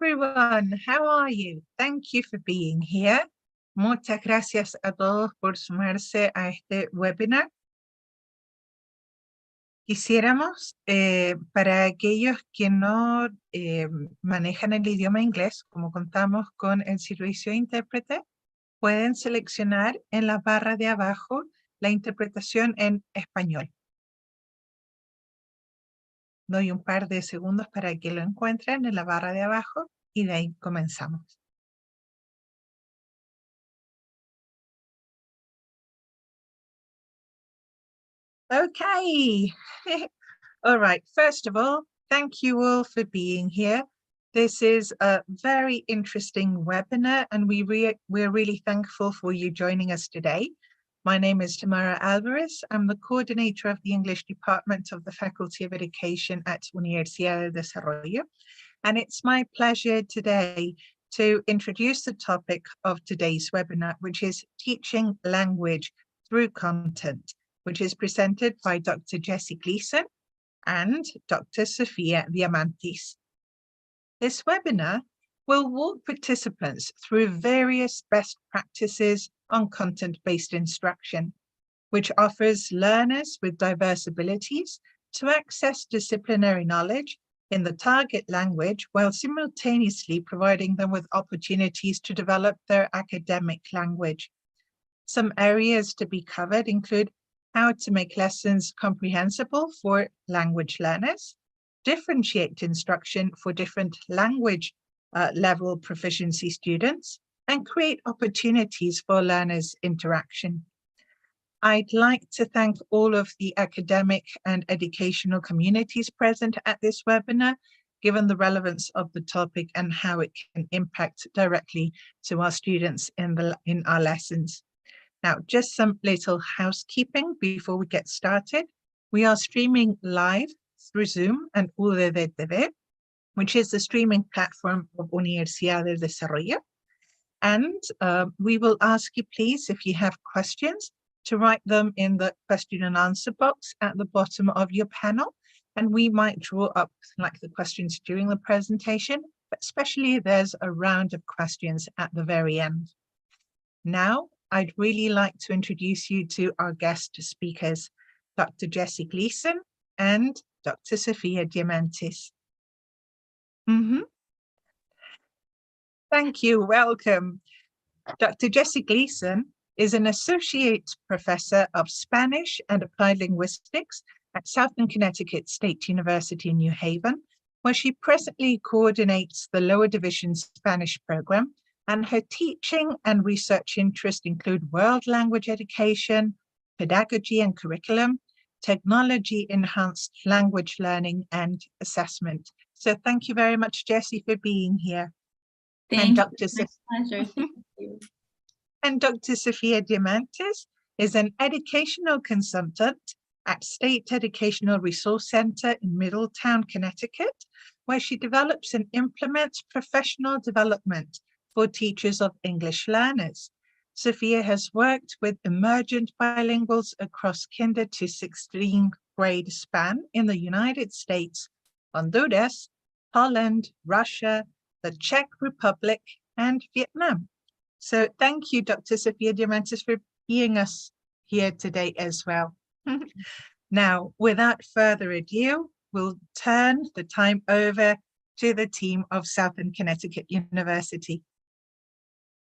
everyone, how are you? Thank you for being here. Muchas gracias a todos por sumarse a este webinar. Quisiéramos, para aquellos que no manejan el idioma inglés, como contamos con el servicio de intérprete, pueden seleccionar en la barra de abajo la interpretación en español. Doy un par de segundos para que lo encuentren en la barra de abajo y de ahí comenzamos. Okay. All right. First of all, thank you all for being here. This is a very interesting webinar, and we're really thankful for you joining us today. My name is Tamara Alvarez. I'm the coordinator of the English Department of the Faculty of Education at Universidad del Desarrollo. And it's my pleasure today to introduce the topic of today's webinar, which is Teaching Language Through Content, which is presented by Dr. Jessie Gleason and Dr. Sofia Diamantis. This webinar will walk participants through various best practices on content-based instruction, which offers learners with diverse abilities to access disciplinary knowledge in the target language while simultaneously providing them with opportunities to develop their academic language. Some areas to be covered include how to make lessons comprehensible for language learners, differentiate instruction for different language level proficiency students, and create opportunities for learners' interaction. I'd like to thank all of the academic and educational communities present at this webinar, given the relevance of the topic and how it can impact directly to our students in our lessons. Now, just some little housekeeping before we get started. We are streaming live through Zoom and UDD, which is the streaming platform of Universidad del Desarrollo. And we will ask you, please, if you have questions, to write them in the question and answer box at the bottom of your panel. And we might draw up like the questions during the presentation, but especially there's a round of questions at the very end. Now, I'd really like to introduce you to our guest speakers, Dr. Jessie Gleason and Dr. Sofia Diamantis. Thank you, welcome. Dr. Jessie Gleason is an associate professor of Spanish and applied linguistics at Southern Connecticut State University in New Haven, where she presently coordinates the lower division Spanish program, and her teaching and research interests include world language education, pedagogy and curriculum, technology-enhanced language learning, and assessment. So thank you very much, Jessie, for being here. Thank you. It's my pleasure. Thank you. And Dr. Sofia Diamantis is an educational consultant at State Educational Resource Center in Middletown, Connecticut, where she develops and implements professional development for teachers of English learners. Sofia has worked with emergent bilinguals across kinder to 16th grade span in the United States, Honduras, Holland, Russia, the Czech Republic, and Vietnam. So thank you, Dr. Sofia Diamantis, for being us here today as well. Now, without further ado, we'll turn the time over to the team of Southern Connecticut University.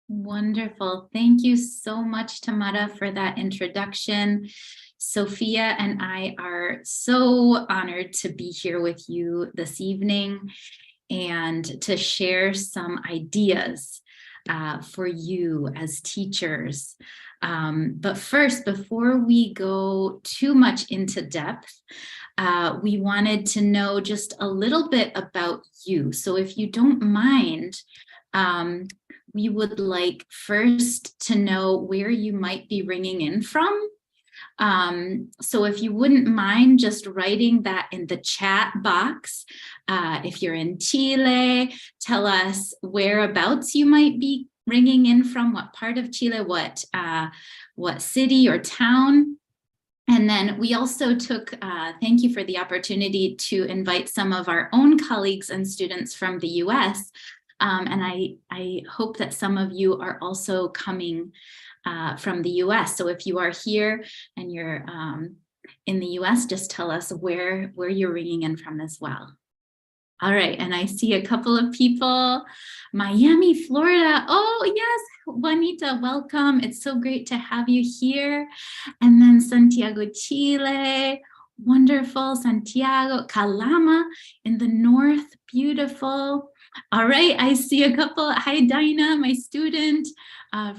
Wonderful. Thank you so much, Tamara, for that introduction. Sofia and I are so honored to be here with you this evening and to share some ideas for you as teachers. But first, before we go too much into depth, we wanted to know just a little bit about you. So if you don't mind, we would like first to know where you might be ringing in from. So if you wouldn't mind just writing that in the chat box, if you're in Chile, tell us whereabouts you might be ringing in from, what part of Chile, what city or town. And then we also took, thank you for the opportunity to invite some of our own colleagues and students from the US. And I hope that some of you are also coming from the US. So if you are here and you're in the US, just tell us where you're ringing in from as well. All right, and I see a couple of people. Miami, Florida. Oh, yes, Juanita, welcome. It's so great to have you here. And then Santiago, Chile. Wonderful. Santiago, Calama in the north. Beautiful. All right, I see a couple. Hi, Dinah, my student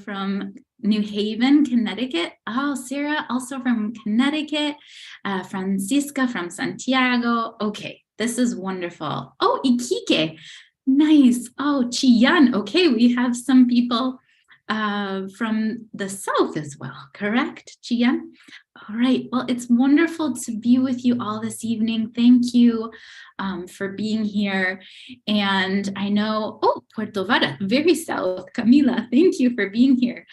from New Haven, Connecticut. Oh, Sarah, also from Connecticut. Francisca from Santiago. Okay. This is wonderful. Oh, Iquique, nice. Oh, Chillán. Okay, we have some people from the south as well, correct, Chillán? All right, well, it's wonderful to be with you all this evening. Thank you for being here. And I know, oh, Puerto Varas, very south. Camila, thank you for being here.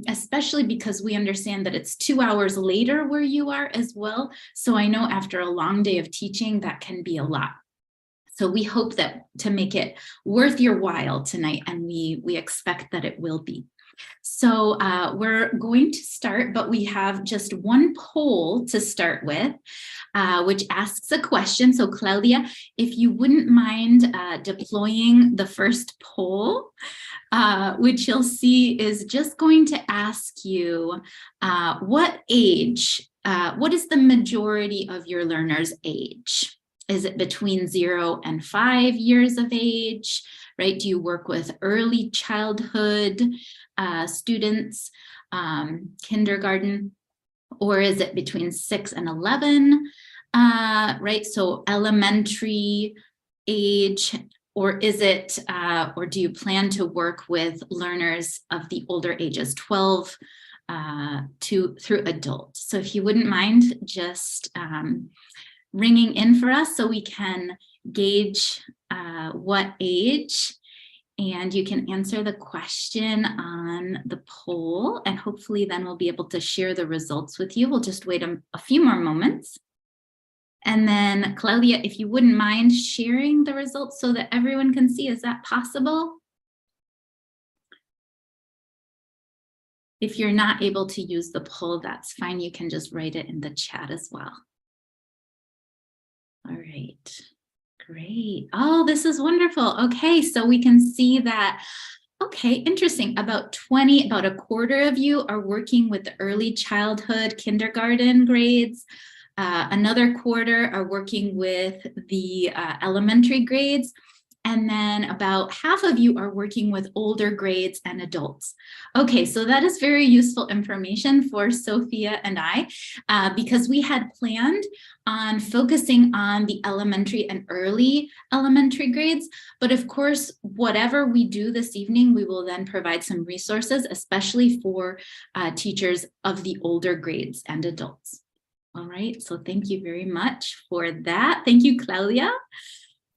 Especially because we understand that it's 2 hours later where you are as well. So I know after a long day of teaching, that can be a lot. So we hope that to make it worth your while tonight, and we expect that it will be. So we're going to start, but we have just one poll to start with, which asks a question. So Claudia, if you wouldn't mind deploying the first poll, which you'll see is just going to ask you what age, what is the majority of your learners' age? Is it between 0 and 5 years of age, right? Do you work with early childhood students, kindergarten, or is it between 6 and 11, right? So elementary age, or is it, or do you plan to work with learners of the older ages, 12 through adult? So if you wouldn't mind just ringing in for us so we can gauge what age, and you can answer the question on the poll, and hopefully then we'll be able to share the results with you. We'll just wait a few more moments. And then Claudia, if you wouldn't mind sharing the results so that everyone can see, is that possible? If you're not able to use the poll, that's fine. You can just write it in the chat as well. All right, great. Oh, this is wonderful. Okay, so we can see that, okay, interesting. About a quarter of you are working with the early childhood kindergarten grades. Another quarter are working with the elementary grades. And then about half of you are working with older grades and adults. Okay, so that is very useful information for Sophia and I, because we had planned on focusing on the elementary and early elementary grades. But of course, whatever we do this evening, we will then provide some resources, especially for teachers of the older grades and adults. All right, so thank you very much for that. Thank you, Claudia,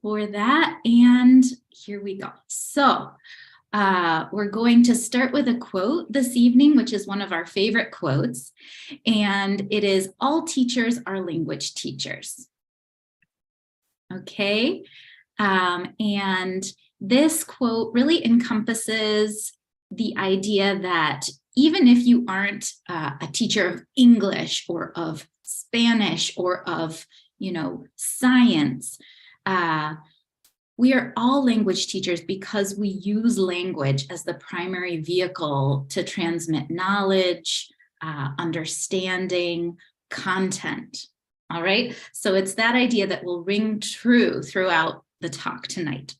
for that. And here we go. So we're going to start with a quote this evening, which is one of our favorite quotes. And it is, all teachers are language teachers. Okay. And this quote really encompasses the idea that even if you aren't a teacher of English or of Spanish or of, science, we are all language teachers because we use language as the primary vehicle to transmit knowledge, understanding, content. All right, so it's that idea that will ring true throughout the talk tonight.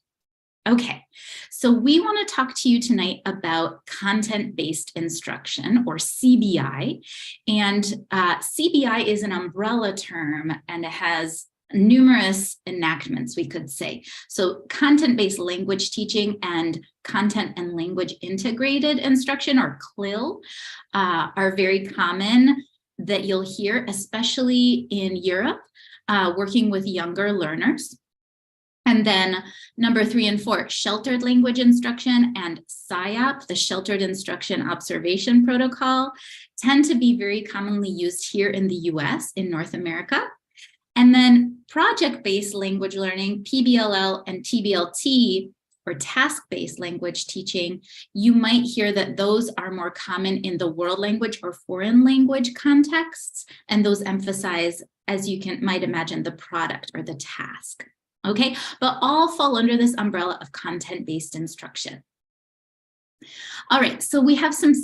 Okay, so we want to talk to you tonight about content-based instruction, or CBI. And CBI is an umbrella term, and it has numerous enactments, we could say. So content-based language teaching and content and language integrated instruction, or CLIL, are very common that you'll hear, especially in Europe, working with younger learners. And then number 3 and 4, sheltered language instruction and SIOP, the Sheltered Instruction Observation Protocol, tend to be very commonly used here in the US, in North America. And then project-based language learning, PBLL and TBLT, or task-based language teaching, you might hear that those are more common in the world language or foreign language contexts, and those emphasize, as you might imagine, the product or the task. Okay, but all fall under this umbrella of content-based instruction. All right, so we have some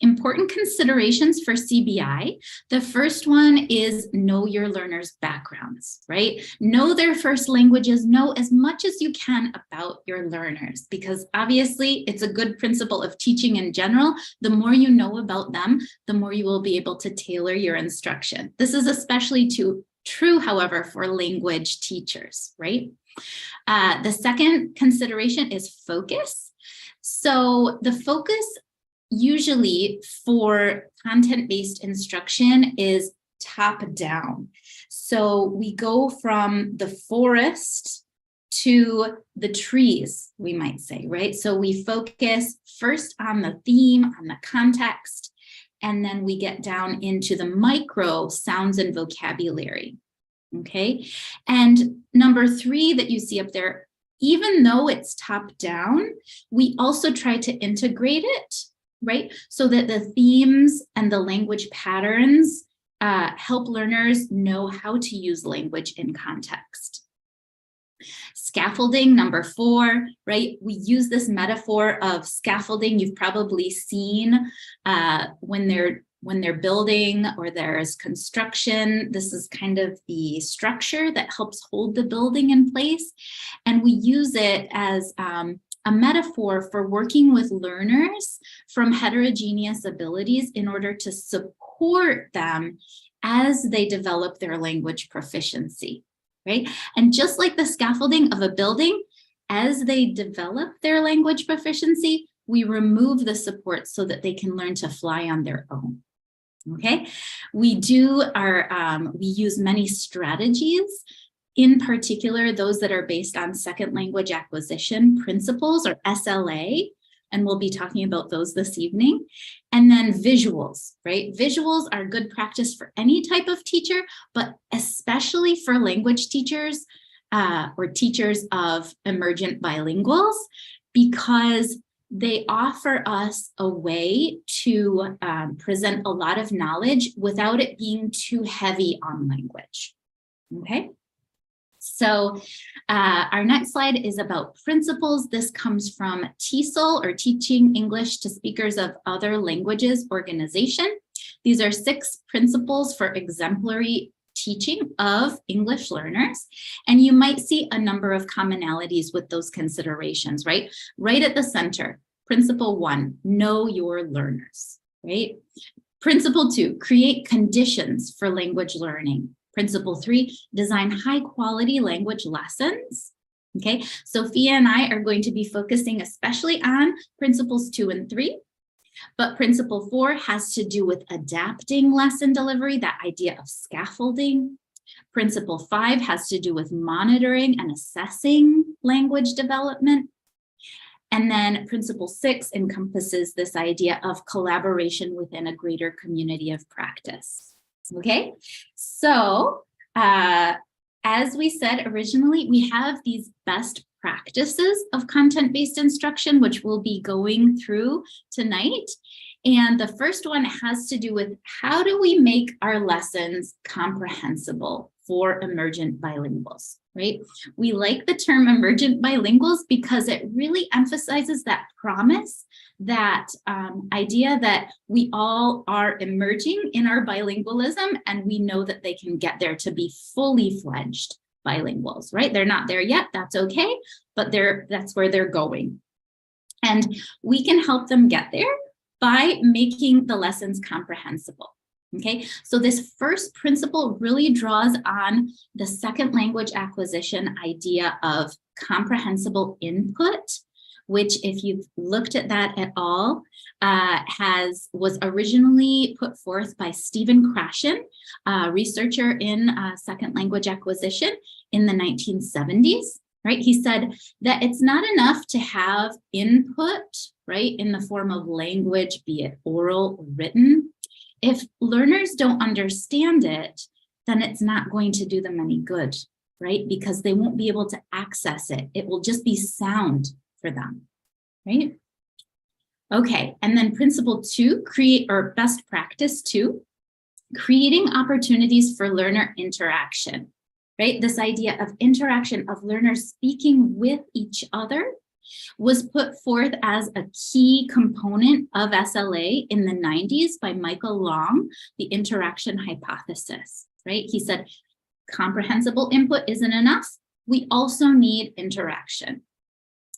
important considerations for CBI. The first one is know your learners' backgrounds, right? Know their first languages, know as much as you can about your learners, because obviously it's a good principle of teaching in general. The more you know about them, the more you will be able to tailor your instruction. This is especially true, however, for language teachers, right? The second consideration is focus. So the focus usually for content-based instruction is top down. So we go from the forest to the trees, we might say, right? So we focus first on the theme, on the context, and then we get down into the micro sounds and vocabulary, okay? And number 3 that you see up there, even though it's top down, we also try to integrate it, right? So that the themes and the language patterns help learners know how to use language in context. Scaffolding, number 4, right? We use this metaphor of scaffolding. You've probably seen when they're building or there's construction. This is kind of the structure that helps hold the building in place. And we use it as a metaphor for working with learners from heterogeneous abilities in order to support them as they develop their language proficiency, right? And just like the scaffolding of a building, as they develop their language proficiency, we remove the support so that they can learn to fly on their own. Okay, we use many strategies, in particular, those that are based on second language acquisition principles, or SLA, and we'll be talking about those this evening. And then visuals, right? Visuals are good practice for any type of teacher, but especially for language teachers or teachers of emergent bilinguals, because they offer us a way to present a lot of knowledge without it being too heavy on language, okay? So our next slide is about principles. This comes from TESOL, or Teaching English to Speakers of Other Languages organization. These are 6 principles for exemplary teaching of English learners. And you might see a number of commonalities with those considerations, right? Right at the center, principle 1, know your learners, right? Principle 2, create conditions for language learning. Principle 3, design high quality language lessons. Okay, Sophia and I are going to be focusing especially on principles 2 and 3. But principle 4 has to do with adapting lesson delivery, that idea of scaffolding. Principle 5 has to do with monitoring and assessing language development. And then principle 6 encompasses this idea of collaboration within a greater community of practice. Okay, so as we said originally, we have these best practices of content-based instruction, which we'll be going through tonight. And the first one has to do with how do we make our lessons comprehensible for emergent bilinguals, right? We like the term emergent bilinguals because it really emphasizes that promise, that idea that we all are emerging in our bilingualism, and we know that they can get there to be fully fledged bilinguals, right? They're not there yet, that's okay, but that's where they're going. And we can help them get there by making the lessons comprehensible. Okay, so this first principle really draws on the second language acquisition idea of comprehensible input, which, if you've looked at that at all, was originally put forth by Stephen Krashen, a researcher in second language acquisition in the 1970s, right? He said that it's not enough to have input, right, in the form of language, be it oral or written. If learners don't understand it, then it's not going to do them any good, right? Because they won't be able to access it. It will just be sound for them, right? Okay, and then principle 2, best practice 2, creating opportunities for learner interaction, right? This idea of interaction, of learners speaking with each other, was put forth as a key component of SLA in the 90s by Michael Long, the interaction hypothesis, right? He said, comprehensible input isn't enough. We also need interaction.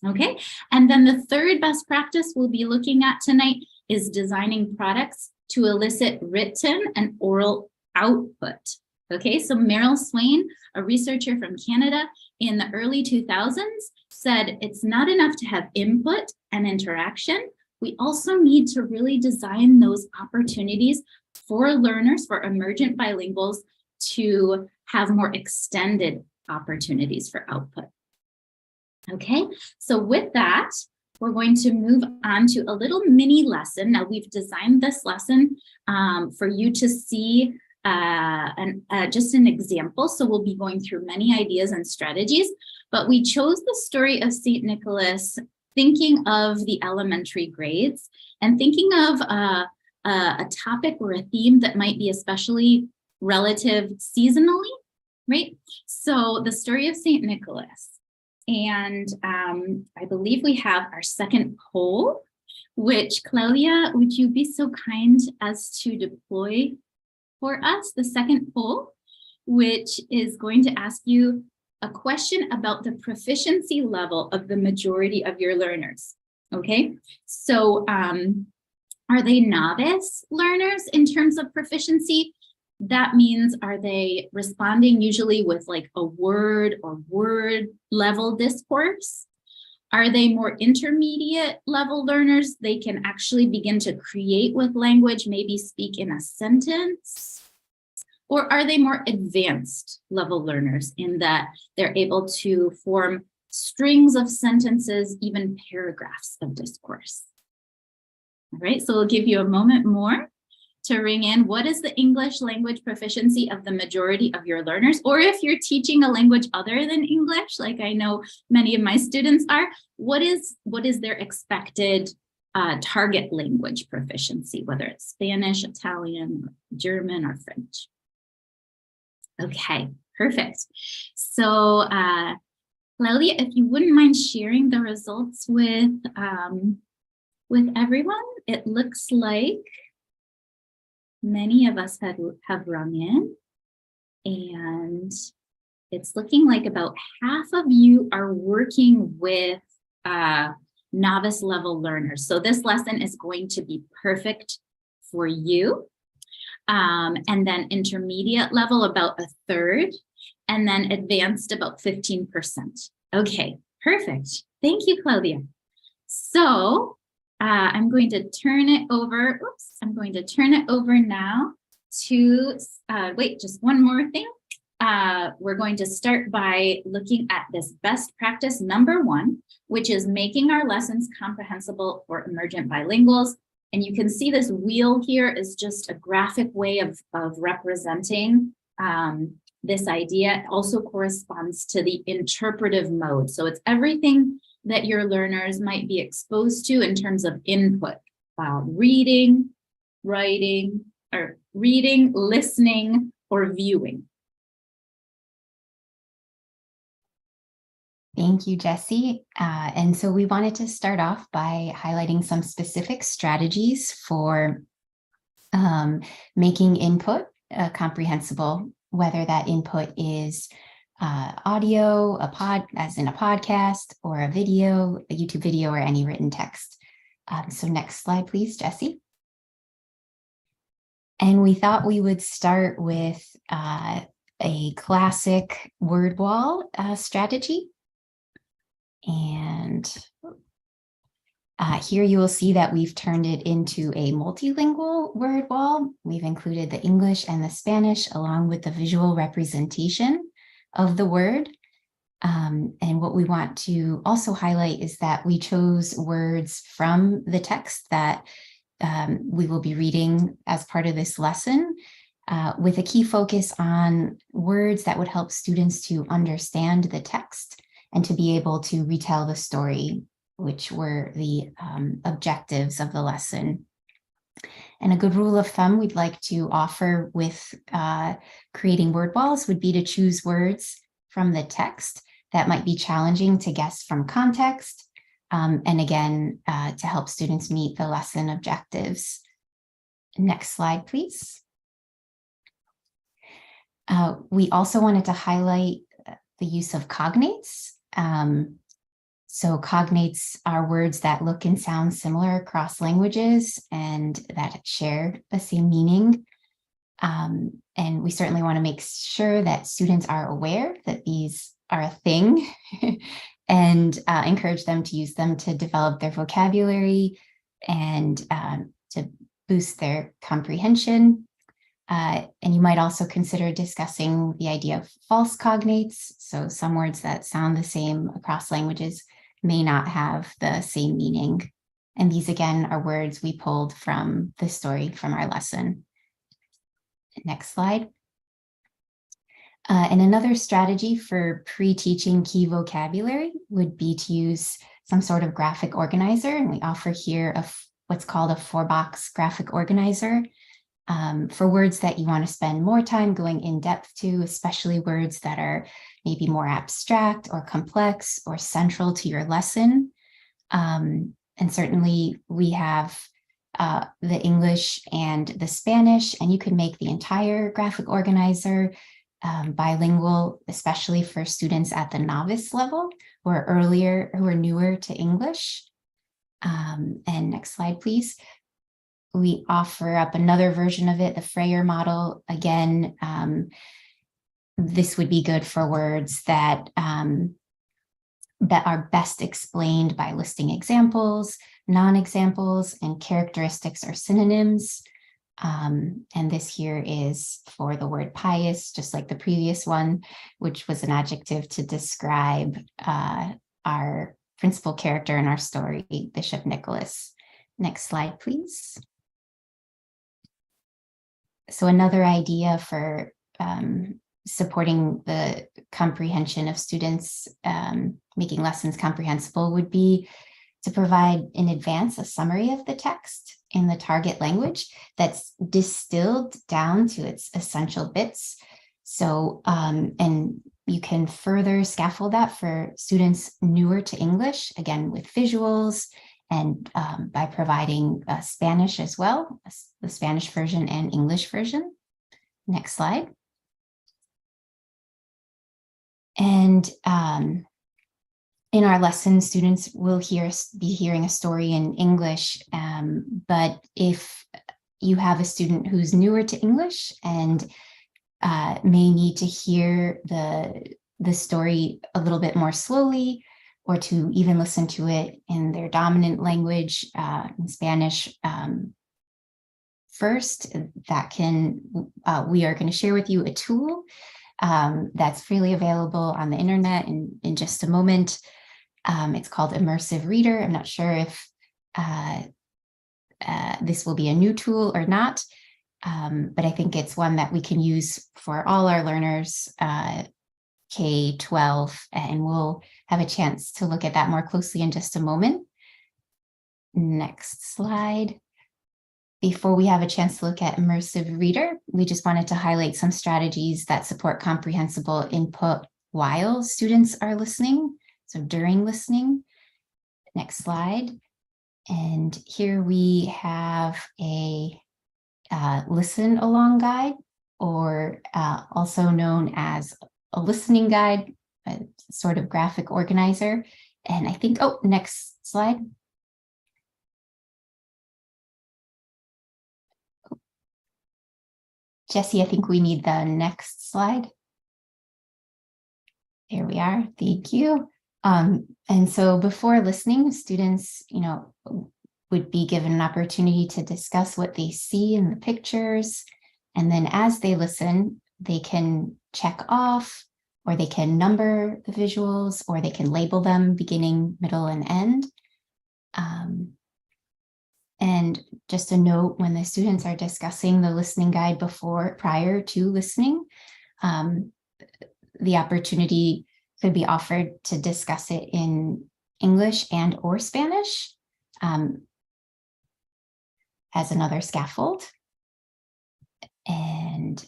Okay, and then the third best practice we'll be looking at tonight is designing products to elicit written and oral output. Okay, so Meryl Swain, a researcher from Canada in the early 2000s, said it's not enough to have input and interaction. We also need to really design those opportunities for learners, for emergent bilinguals, to have more extended opportunities for output. Okay, so with that, we're going to move on to a little mini lesson. Now, we've designed this lesson for you to see just an example. So we'll be going through many ideas and strategies, but we chose the story of St. Nicholas, thinking of the elementary grades and thinking of a topic or a theme that might be especially relative seasonally, right? So the story of St. Nicholas. And I believe we have our second poll, which Claudia, would you be so kind as to deploy for us the second poll, which is going to ask you a question about the proficiency level of the majority of your learners. Okay, so are they novice learners in terms of proficiency? That means, are they responding usually with like a word or word level discourse? Are they more intermediate level learners? They can actually begin to create with language, maybe speak in a sentence. Or are they more advanced level learners in that they're able to form strings of sentences, even paragraphs of discourse? All right, so we'll give you a moment more to ring in what is the English language proficiency of the majority of your learners, or if you're teaching a language other than English, like I know many of my students are, what is their expected target language proficiency, whether it's Spanish, Italian, German, or French? Okay, perfect. So Claudia, if you wouldn't mind sharing the results with everyone. It looks like many of us have rung in, and it's looking like about half of you are working with novice level learners. So this lesson is going to be perfect for you. And then intermediate level, about a third, and then advanced about 15%. Okay, perfect. Thank you, Claudia. So I'm going to turn it over. Oops, I'm going to turn it over now to, wait, just one more thing. We're going to start by looking at this best practice number 1, which is making our lessons comprehensible for emergent bilinguals. And you can see this wheel here is just a graphic way of representing this idea. It also corresponds to the interpretive mode. So it's everything that your learners might be exposed to in terms of input, reading, writing, or reading, listening, or viewing. Thank you, Jessie. And so we wanted to start off by highlighting some specific strategies for making input comprehensible, whether that input is audio, as in a podcast, or a video, a YouTube video, or any written text. So next slide, please, Jessie. And we thought we would start with a classic word wall strategy. And here you will see that we've turned it into a multilingual word wall. We've included the English and the Spanish along with the visual representation of the word. And what we want to also highlight is that we chose words from the text that we will be reading as part of this lesson, with a key focus on words that would help students to understand the text and to be able to retell the story, which were the objectives of the lesson. And a good rule of thumb we'd like to offer with creating word walls would be to choose words from the text that might be challenging to guess from context, and again, to help students meet the lesson objectives. Next slide, please. We also wanted to highlight the use of cognates. So cognates are words that look and sound similar across languages and that share the same meaning. And we certainly want to make sure that students are aware that these are a thing and encourage them to use them to develop their vocabulary and to boost their comprehension. And you might also consider discussing the idea of false cognates. So some words that sound the same across languages may not have the same meaning. And these again are words we pulled from the story from our lesson. Next slide. And another strategy for pre-teaching key vocabulary would be to use some sort of graphic organizer. And we offer here what's called a 4-box graphic organizer for words that you want to spend more time going in depth to, especially words that are maybe more abstract or complex or central to your lesson. And certainly we have the English and the Spanish, and you can make the entire graphic organizer bilingual, especially for students at the novice level who are newer to English. And next slide, please. We offer up another version of it, the Freyer model. Again, this would be good for words that are best explained by listing examples, non-examples, and characteristics or synonyms. And this here is for the word pious, just like the previous one, which was an adjective to describe our principal character in our story, Bishop Nicholas. Next slide, please. So another idea for supporting the comprehension of students, making lessons comprehensible, would be to provide in advance a summary of the text in the target language that's distilled down to its essential bits. So, and you can further scaffold that for students newer to English, again, with visuals and by providing Spanish as well, the Spanish version and English version. Next slide. And in our lesson, students will be hearing a story in English, but if you have a student who's newer to English and may need to hear the story a little bit more slowly, or to even listen to it in their dominant language, in Spanish first, we are going to share with you a tool that's freely available on the internet in just a moment. It's called Immersive Reader. I'm not sure if this will be a new tool or not, but I think it's one that we can use for all our learners, K-12, and we'll have a chance to look at that more closely in just a moment. Next slide. Before we have a chance to look at Immersive Reader, we just wanted to highlight some strategies that support comprehensible input while students are listening, so during listening. Next slide. And here we have a listen along guide, or also known as a listening guide, a sort of graphic organizer. And I think, next slide. Jessie, I think we need the next slide. There we are. Thank you. And so before listening, students, would be given an opportunity to discuss what they see in the pictures. And then as they listen, they can check off or they can number the visuals, or they can label them beginning, middle, and end. And just a note, when the students are discussing the listening guide prior to listening, the opportunity could be offered to discuss it in English and or Spanish as another scaffold. And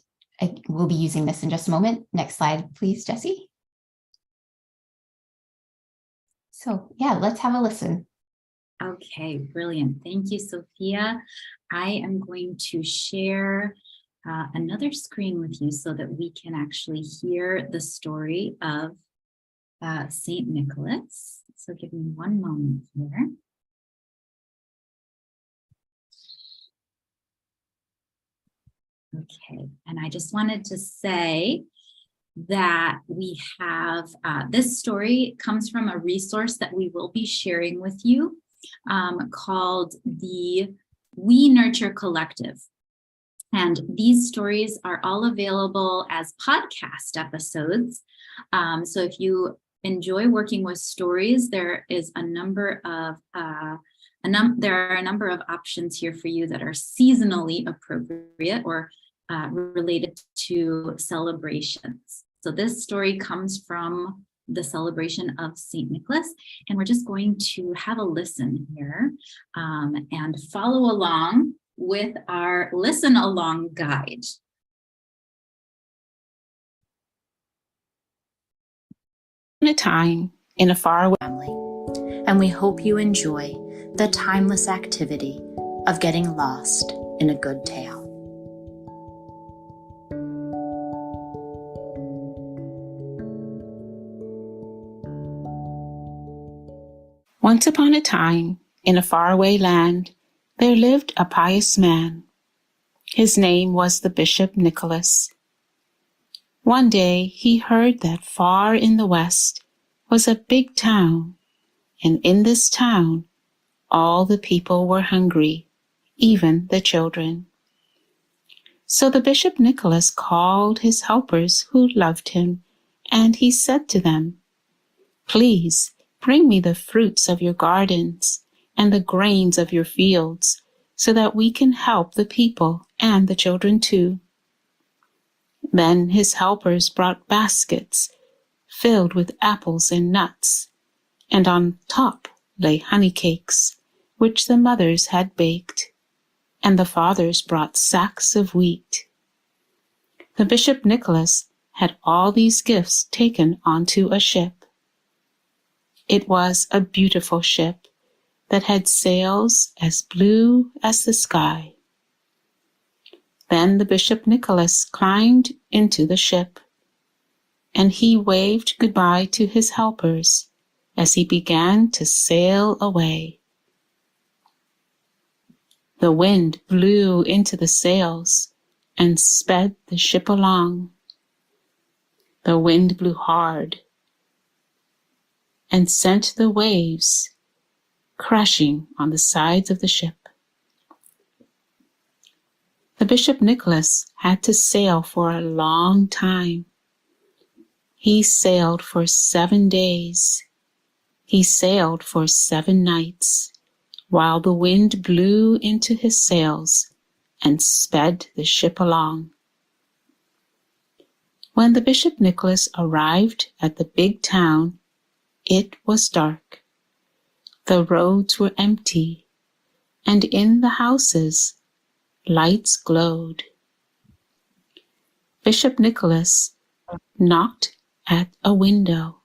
we'll be using this in just a moment. Next slide, please, Jessie. So yeah, let's have a listen. Okay, brilliant. Thank you, Sophia. I am going to share another screen with you so that we can actually hear the story of Saint Nicholas. So give me one moment here. Okay, and I just wanted to say that we have, this story comes from a resource that we will be sharing with you called the We Nurture Collective. And these stories are all available as podcast episodes. So if you enjoy working with stories, there is a number of there are a number of options here for you that are seasonally appropriate or related to celebrations. So this story comes from the celebration of St. Nicholas, and we're just going to have a listen here and follow along with our listen along guide. A time in a faraway family, and we hope you enjoy the timeless activity of getting lost in a good tale. Once upon a time, in a faraway land, there lived a pious man. His name was the Bishop Nicholas. One day he heard that far in the west was a big town, and in this town all the people were hungry, even the children. So the Bishop Nicholas called his helpers who loved him, and he said to them, "Please bring me the fruits of your gardens and the grains of your fields, so that we can help the people and the children too." Then his helpers brought baskets filled with apples and nuts, and on top lay honey cakes, which the mothers had baked, and the fathers brought sacks of wheat. The Bishop Nicholas had all these gifts taken onto a ship. It was a beautiful ship that had sails as blue as the sky. Then the Bishop Nicholas climbed into the ship, and he waved goodbye to his helpers as he began to sail away. The wind blew into the sails and sped the ship along. The wind blew hard and sent the waves crashing on the sides of the ship. The Bishop Nicholas had to sail for a long time. He sailed for 7 days. He sailed for 7 nights, while the wind blew into his sails and sped the ship along. When the Bishop Nicholas arrived at the big town, it was dark. The roads were empty, and in the houses, lights glowed. Bishop Nicholas knocked at a window.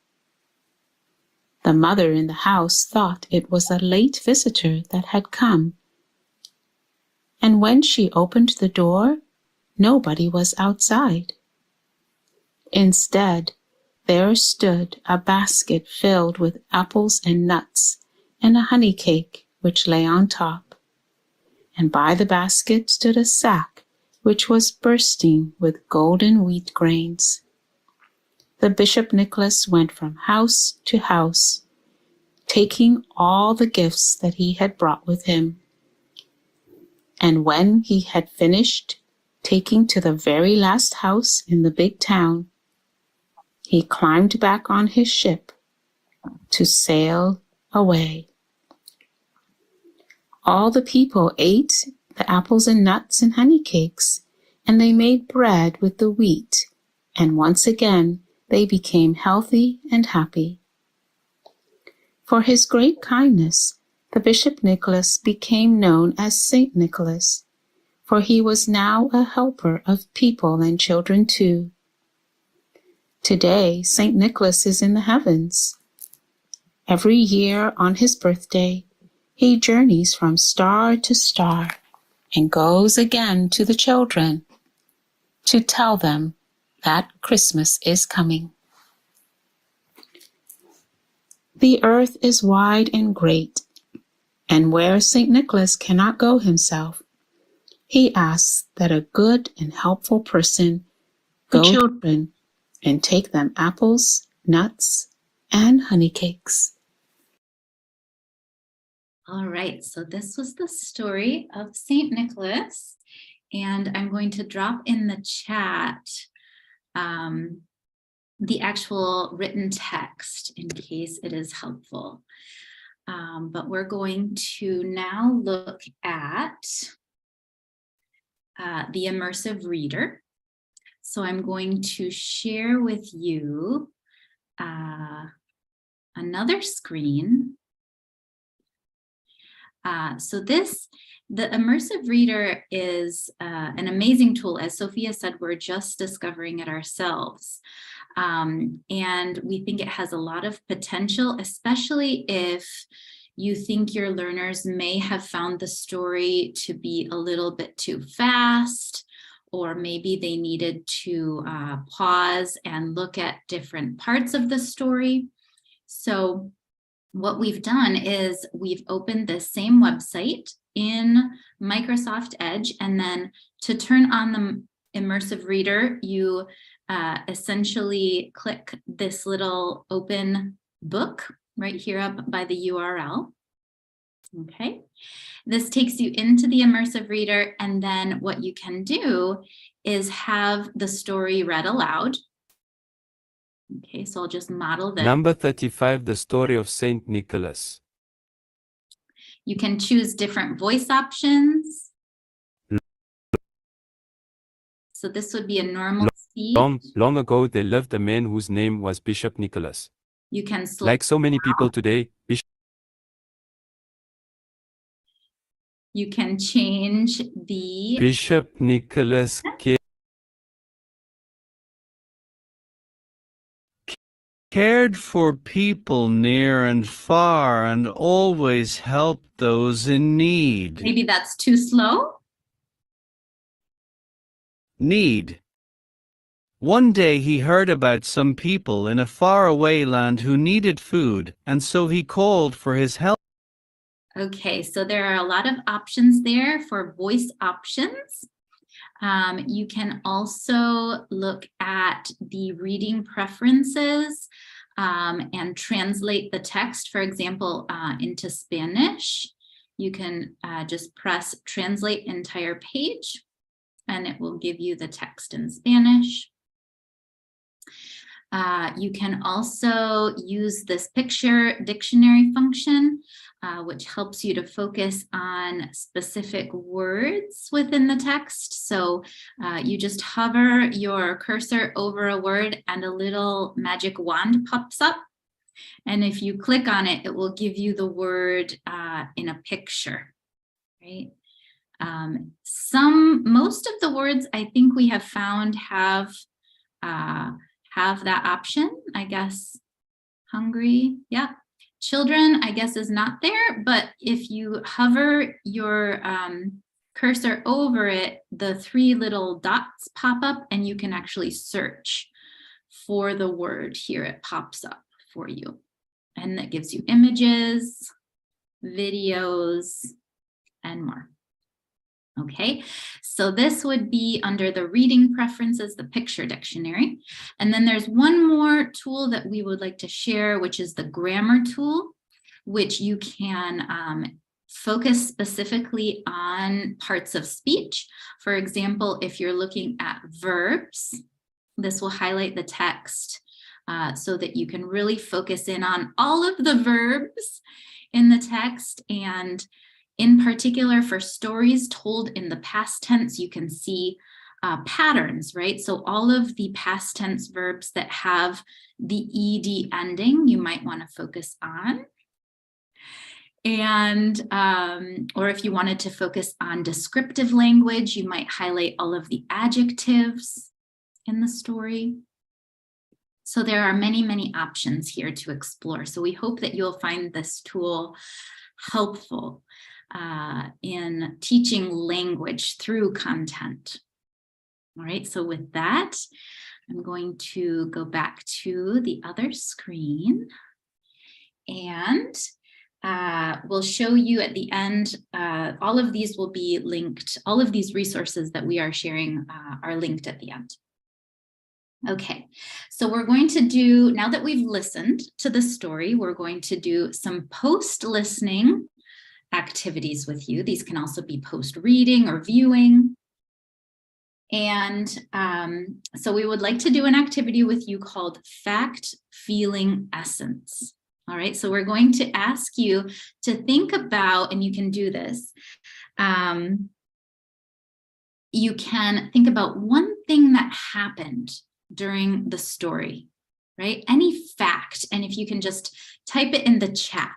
The mother in the house thought it was a late visitor that had come, and when she opened the door, nobody was outside. Instead, there stood a basket filled with apples and nuts, and a honey cake which lay on top. And by the basket stood a sack which was bursting with golden wheat grains. The Bishop Nicholas went from house to house, taking all the gifts that he had brought with him. And when he had finished taking to the very last house in the big town, he climbed back on his ship to sail away. All the people ate the apples and nuts and honey cakes, and they made bread with the wheat, and once again they became healthy and happy. For his great kindness, the Bishop Nicholas became known as Saint Nicholas, for he was now a helper of people and children too. Today, Saint Nicholas is in the heavens. Every year on his birthday, he journeys from star to star and goes again to the children to tell them that Christmas is coming. The earth is wide and great, and where Saint Nicholas cannot go himself, he asks that a good and helpful person go to children and take them apples, nuts, and honey cakes. All right, so this was the story of Saint Nicholas, and I'm going to drop in the chat the actual written text in case it is helpful. But we're going to now look at the immersive reader. So I'm going to share with you another screen. The immersive reader is an amazing tool. As Sophia said, we're just discovering it ourselves. And we think it has a lot of potential, especially if you think your learners may have found the story to be a little bit too fast, or maybe they needed to pause and look at different parts of the story. So what we've done is we've opened the same website in Microsoft Edge, and then to turn on the immersive reader, you essentially click this little open book right here up by the URL. Okay, this takes you into the immersive reader, and then what you can do is have the story read aloud. Okay, so I'll just model this. Number 35, the story of Saint Nicholas. You can choose different voice options. So this would be a normal speed. Long ago, there lived a man whose name was Bishop Nicholas. You can like so many people today, you can change the Bishop Nicholas cared for people near and far and always helped those in need. Maybe that's too slow. One day he heard about some people in a faraway land who needed food, and so he called for his help. Okay, so there are a lot of options there for voice options. You can also look at the reading preferences and translate the text, for example, into Spanish. You can just press translate entire page, and it will give you the text in Spanish. You can also use this picture dictionary function, which helps you to focus on specific words within the text. So you just hover your cursor over a word and a little magic wand pops up. And if you click on it, it will give you the word in a picture, right? Most of the words I think we have found have that option. I guess hungry, yeah. Children, I guess, is not there, but if you hover your cursor over it, the three little dots pop up and you can actually search for the word here. It pops up for you. And that gives you images, videos, and more. Okay, so this would be under the reading preferences, the picture dictionary. And then there's one more tool that we would like to share, which is the grammar tool, which you can focus specifically on parts of speech. For example, if you're looking at verbs, this will highlight the text so that you can really focus in on all of the verbs in the text. And in particular, for stories told in the past tense, you can see patterns, right? So all of the past tense verbs that have the ed ending, you might want to focus on. And, or if you wanted to focus on descriptive language, you might highlight all of the adjectives in the story. So there are many, many options here to explore. So we hope that you'll find this tool helpful in teaching language through content. All right, so with that, I'm going to go back to the other screen, and we'll show you at the end, all of these will be linked, all of these resources that we are sharing are linked at the end. Okay, so we're going to do, now that we've listened to the story, we're going to do some post-listening activities with you. These can also be post-reading or viewing. And so we would like to do an activity with you called Fact, Feeling, Essence. All right, so we're going to ask you to think about, and you can do this, you can think about one thing that happened during the story, right? Any fact, and if you can just type it in the chat.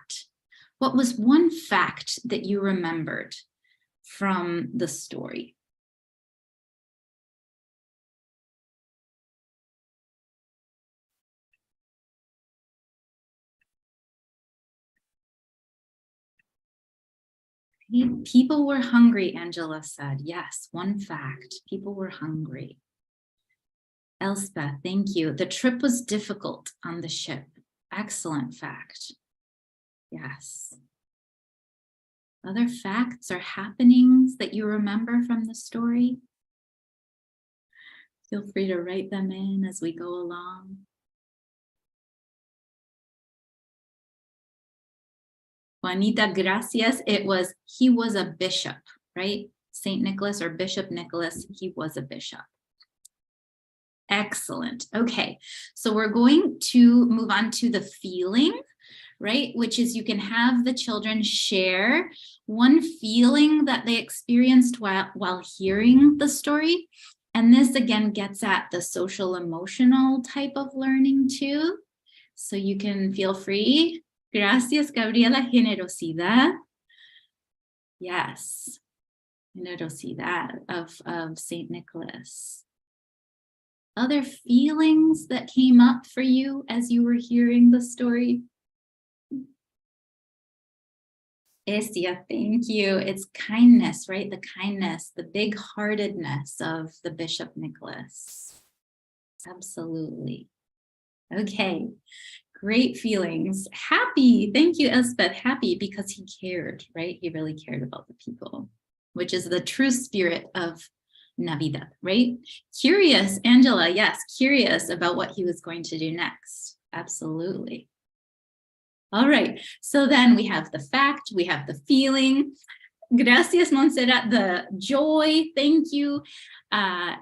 What was one fact that you remembered from the story? People were hungry, Angela said. Yes, one fact. People were hungry. Elspeth, thank you. The trip was difficult on the ship. Excellent fact. Yes. Other facts or happenings that you remember from the story? Feel free to write them in as we go along. Juanita, gracias. It was, he was a bishop, right? St. Nicholas or Bishop Nicholas, he was a bishop. Excellent. Okay, so we're going to move on to the feeling, right? Which is you can have the children share one feeling that they experienced while hearing the story. And this again gets at the social emotional type of learning too. So you can feel free. Gracias, Gabriela. Generosidad. Yes. Generosidad of St. Nicholas. Other feelings that came up for you as you were hearing the story? Estia, thank you. It's kindness, right? The kindness, the big-heartedness of the Bishop Nicholas. Absolutely. Okay. Great feelings. Happy. Thank you, Elspeth. Happy because he cared, right? He really cared about the people, which is the true spirit of Navidad, right? Curious, Angela. Yes, curious about what he was going to do next. Absolutely. All right. So then we have the fact, we have the feeling. Gracias, Montserrat. The joy. Thank you.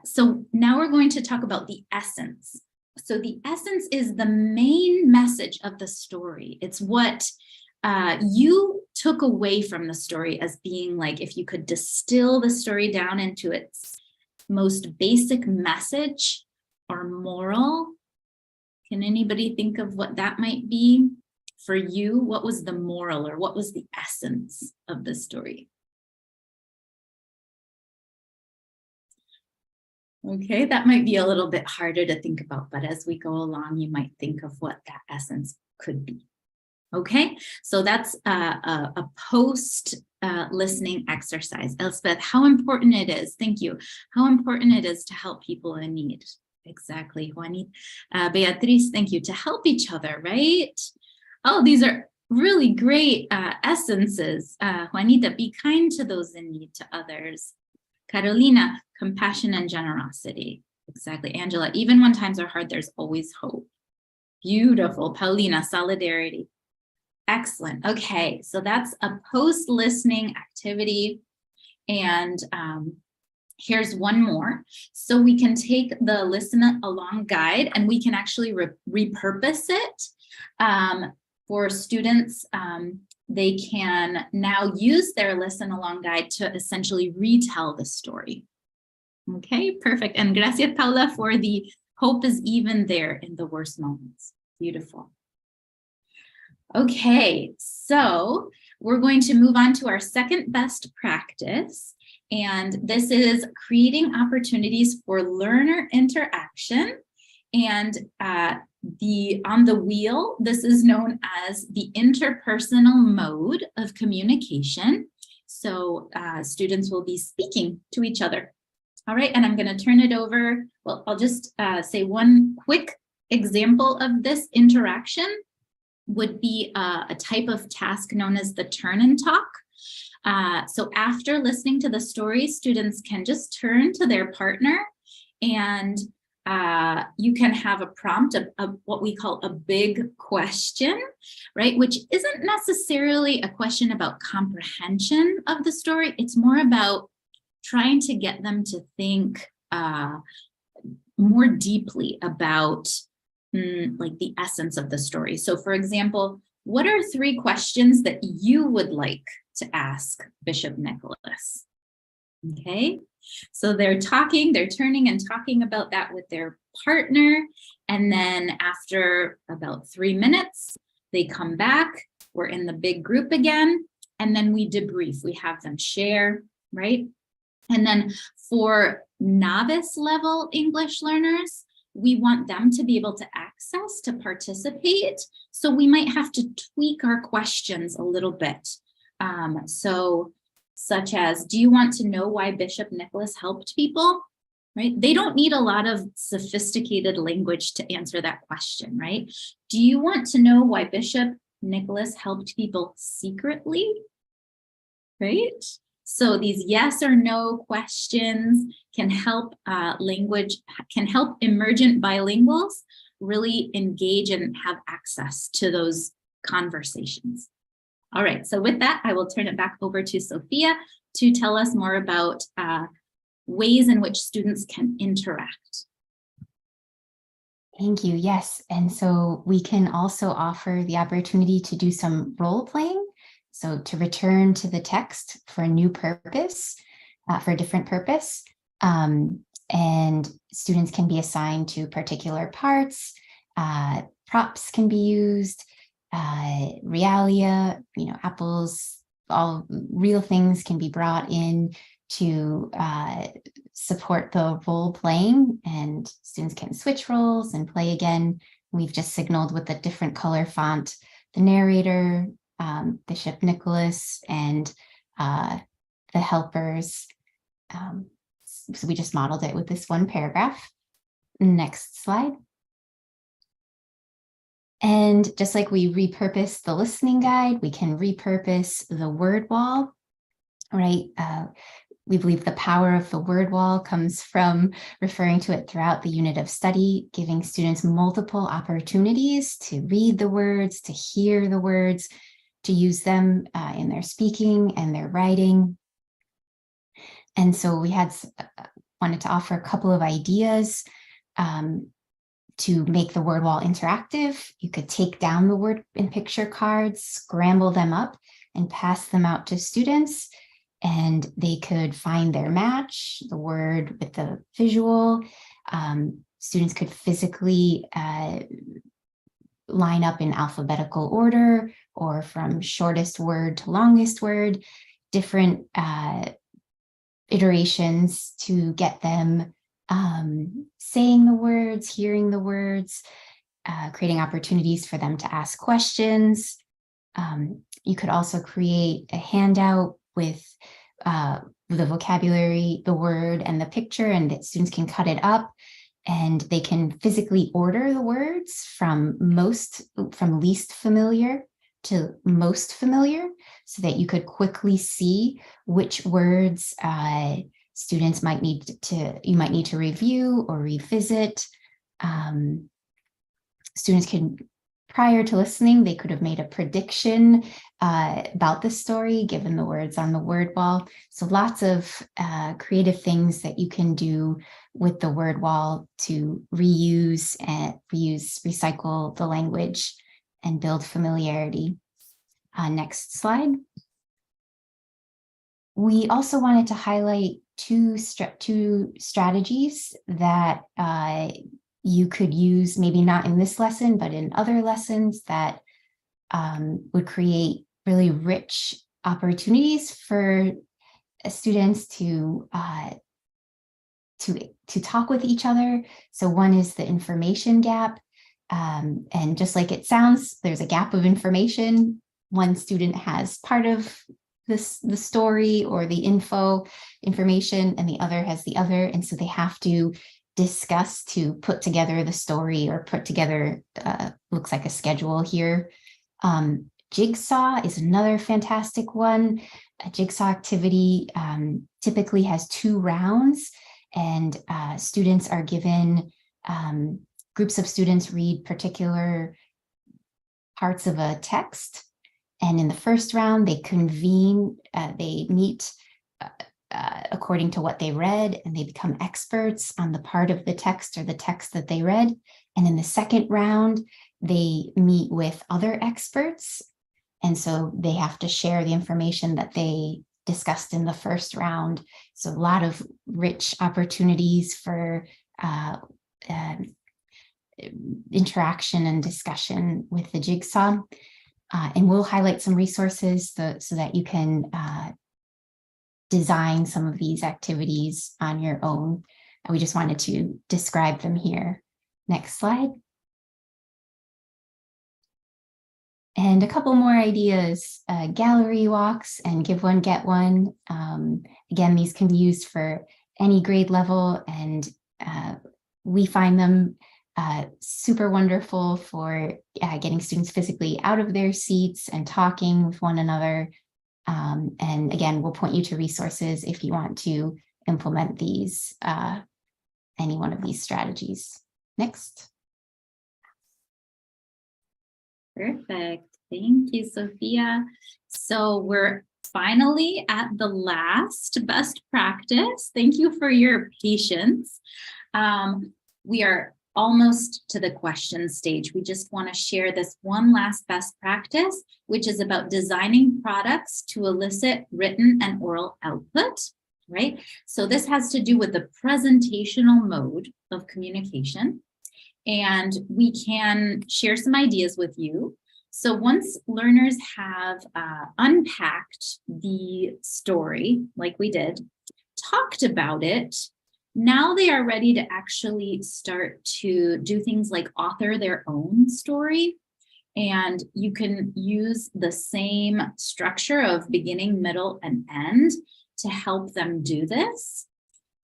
So now we're going to talk about the essence. So the essence is the main message of the story. It's what you took away from the story as being like, if you could distill the story down into its most basic message or moral. Can anybody think of what that might be for you? What was the moral or what was the essence of the story? Okay, that might be a little bit harder to think about, but as we go along, you might think of what that essence could be. Okay, so that's a post-listening exercise. Elspeth, how important it is, thank you, how important it is to help people in need. Exactly, Juanita. Beatriz, thank you, to help each other, right? Oh, these are really great essences. Juanita, be kind to those in need, to others. Carolina, compassion and generosity. Exactly. Angela, even when times are hard, there's always hope. Beautiful. Paulina, solidarity. Excellent. Okay, so that's a post-listening activity. And Here's one more. So we can take the listen along guide and we can actually repurpose it for students. They can now use their listen along guide to essentially retell the story. Okay, perfect. And gracias, Paula, for the hope is even there in the worst moments. Beautiful. Okay, so we're going to move on to our second best practice. And this is creating opportunities for learner interaction. And on the wheel, this is known as the interpersonal mode of communication. So students will be speaking to each other. All right, and I'm going to turn it over. Well, I'll just say one quick example of this interaction would be a type of task known as the turn and talk. So after listening to the story, students can just turn to their partner and you can have a prompt of what we call a big question, right? Which isn't necessarily a question about comprehension of the story. It's more about trying to get them to think more deeply about like the essence of the story. So for example, what are 3 questions that you would like to ask Bishop Nicholas? Okay, so they're turning and talking about that with their partner. And then after about 3 minutes, they come back, we're in the big group again, and then we debrief, we have them share, right? And then for novice level English learners, we want them to be able to access, to participate. So we might have to tweak our questions a little bit. So such as, do you want to know why Bishop Nicholas helped people? Right? They don't need a lot of sophisticated language to answer that question, right? Do you want to know why Bishop Nicholas helped people secretly? Right? So these yes or no questions can help emergent bilinguals really engage and have access to those conversations. All right, so with that, I will turn it back over to Sophia to tell us more about ways in which students can interact. Thank you. Yes. And so we can also offer the opportunity to do some role playing. So to return to the text for a new purpose, for a different purpose. And students can be assigned to particular parts. Props can be used. Realia, apples, all real things can be brought in to support the role playing, and students can switch roles and play again. We've just signaled with a different color font the narrator, Bishop Nicholas, and the helpers. So we just modeled it with this one paragraph. Next slide. And just like we repurpose the listening guide, we can repurpose the word wall, right? We believe the power of the word wall comes from referring to it throughout the unit of study, giving students multiple opportunities to read the words, to hear the words, to use them in their speaking and their writing. And so we wanted to offer a couple of ideas to make the word wall interactive. You could take down the word and picture cards, scramble them up, and pass them out to students. And they could find their match, the word with the visual. Students could physically line up in alphabetical order, or from shortest word to longest word, different iterations to get them saying the words, hearing the words, creating opportunities for them to ask questions. You could also create a handout with the vocabulary, the word, and the picture, and that students can cut it up, and they can physically order the words from least familiar to most familiar, so that you could quickly see which words students might need to review or revisit. Students can prior to listening, they could have made a prediction about the story, given the words on the word wall. So lots of creative things that you can do with the word wall to recycle the language and build familiarity. Next slide. We also wanted to highlight two strategies that you could use, maybe not in this lesson, but in other lessons that would create really rich opportunities for students to talk with each other. So one is the information gap. And just like it sounds, there's a gap of information. One student has part of the story or the information, and the other has the other. And so they have to discuss to put together the story or put together, looks like a schedule here. Jigsaw is another fantastic one. A jigsaw activity typically has 2 rounds, and students are given, groups of students read particular parts of a text. And in the first round, they convene, they meet according to what they read, and they become experts on the part of the text or the text that they read. And in the second round, they meet with other experts. And so they have to share the information that they discussed in the first round. So a lot of rich opportunities for interaction and discussion with the jigsaw. And we'll highlight some resources so that you can design some of these activities on your own. And we just wanted to describe them here. Next slide. And a couple more ideas, gallery walks and give one, get one. Again, these can be used for any grade level, and we find them super wonderful for getting students physically out of their seats and talking with one another. And again, we'll point you to resources if you want to implement these, any one of these strategies. Next. Perfect. Thank you, Sophia. So we're finally at the last best practice. Thank you for your patience. We are almost to the question stage. We just want to share this one last best practice, which is about designing products to elicit written and oral output, right? So this has to do with the presentational mode of communication. And we can share some ideas with you. So once learners have unpacked the story, like we did, talked about it, now they are ready to actually start to do things like author their own story. And you can use the same structure of beginning, middle, and end to help them do this,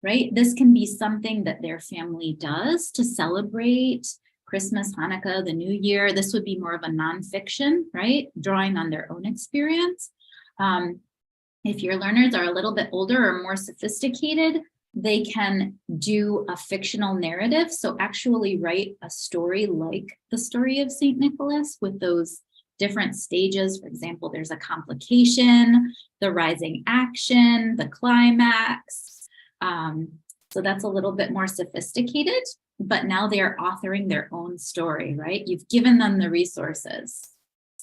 right? This can be something that their family does to celebrate Christmas, Hanukkah, the New Year. This would be more of a nonfiction, right? Drawing on their own experience. If your learners are a little bit older or more sophisticated, they can do a fictional narrative. So actually write a story like the story of St. Nicholas with those different stages. For example, there's a complication, the rising action, the climax. So that's a little bit more sophisticated, but now they are authoring their own story, right? You've given them the resources.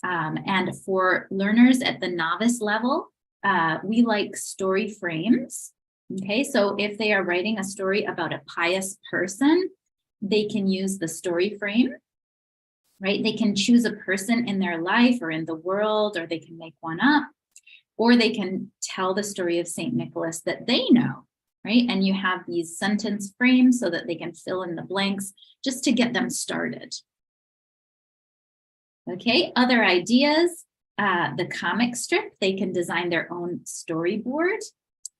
And for learners at the novice level, we like story frames. Okay, so if they are writing a story about a pious person, they can use the story frame, right? They can choose a person in their life or in the world, or they can make one up, or they can tell the story of St. Nicholas that they know, right? And you have these sentence frames so that they can fill in the blanks just to get them started. Okay, other ideas, the comic strip, they can design their own storyboard.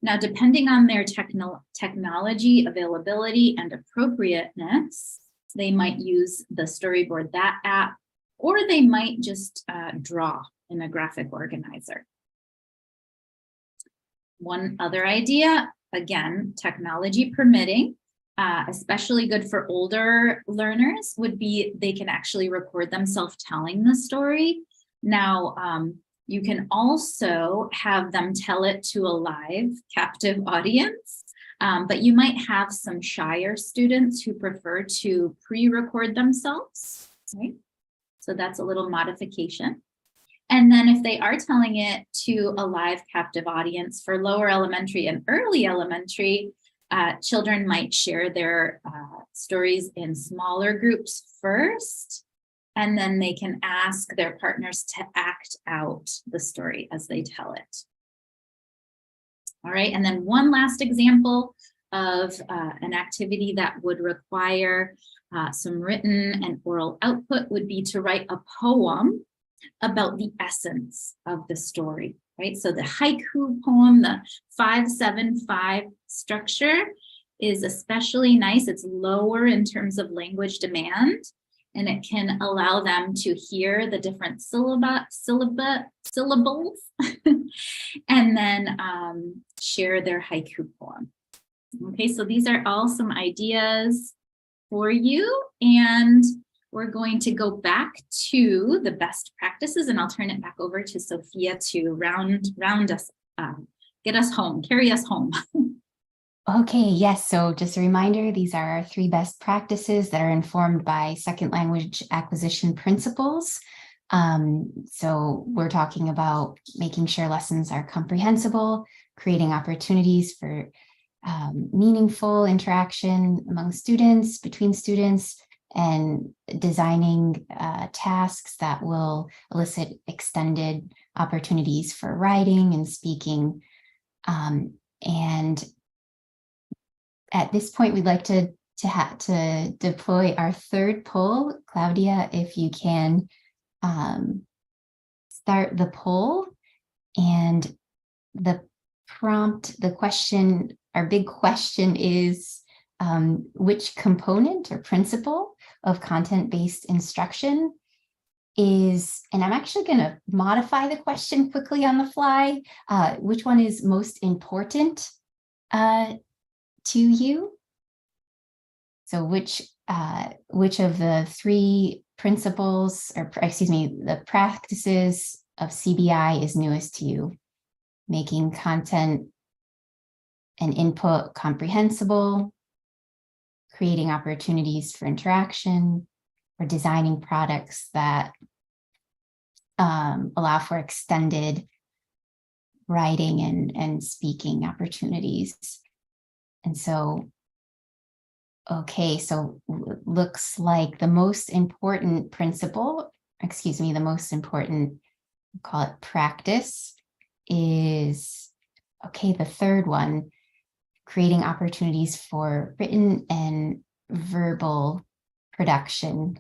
Now, depending on their technology availability and appropriateness, they might use the Storyboard That app, or they might just draw in a graphic organizer. One other idea, again, technology permitting, especially good for older learners, would be they can actually record themselves telling the story. Now, you can also have them tell it to a live captive audience, but you might have some shyer students who prefer to pre-record themselves, right? So that's a little modification. And then if they are telling it to a live captive audience for lower elementary and early elementary, children might share their stories in smaller groups first, and then they can ask their partners to act out the story as they tell it. All right, and then one last example of an activity that would require some written and oral output would be to write a poem about the essence of the story, right? So the haiku poem, the 5-7-5 structure is especially nice. It's lower in terms of language demand, and it can allow them to hear the different syllables and then share their haiku poem. Okay, so these are all some ideas for you, and we're going to go back to the best practices, and I'll turn it back over to Sophia to round us, get us home, carry us home. Okay, yes. So just a reminder, these are our 3 best practices that are informed by second language acquisition principles. So we're talking about making sure lessons are comprehensible, creating opportunities for meaningful interaction among students, between students, and designing tasks that will elicit extended opportunities for writing and speaking. And at this point, we'd like to deploy our 3rd poll. Claudia, if you can start the poll. And the prompt, the question, our big question is, which component or principle of content-based instruction is, and I'm actually going to modify the question quickly on the fly, which one is most important to you? So which of the 3 principles, or excuse me, the practices of CBI is newest to you? Making content and input comprehensible, creating opportunities for interaction, or designing products that allow for extended writing and speaking opportunities. And so, okay, so looks like the most important principle, excuse me, the most important, we'll call it practice, is, okay, the 3rd one, creating opportunities for written and verbal production.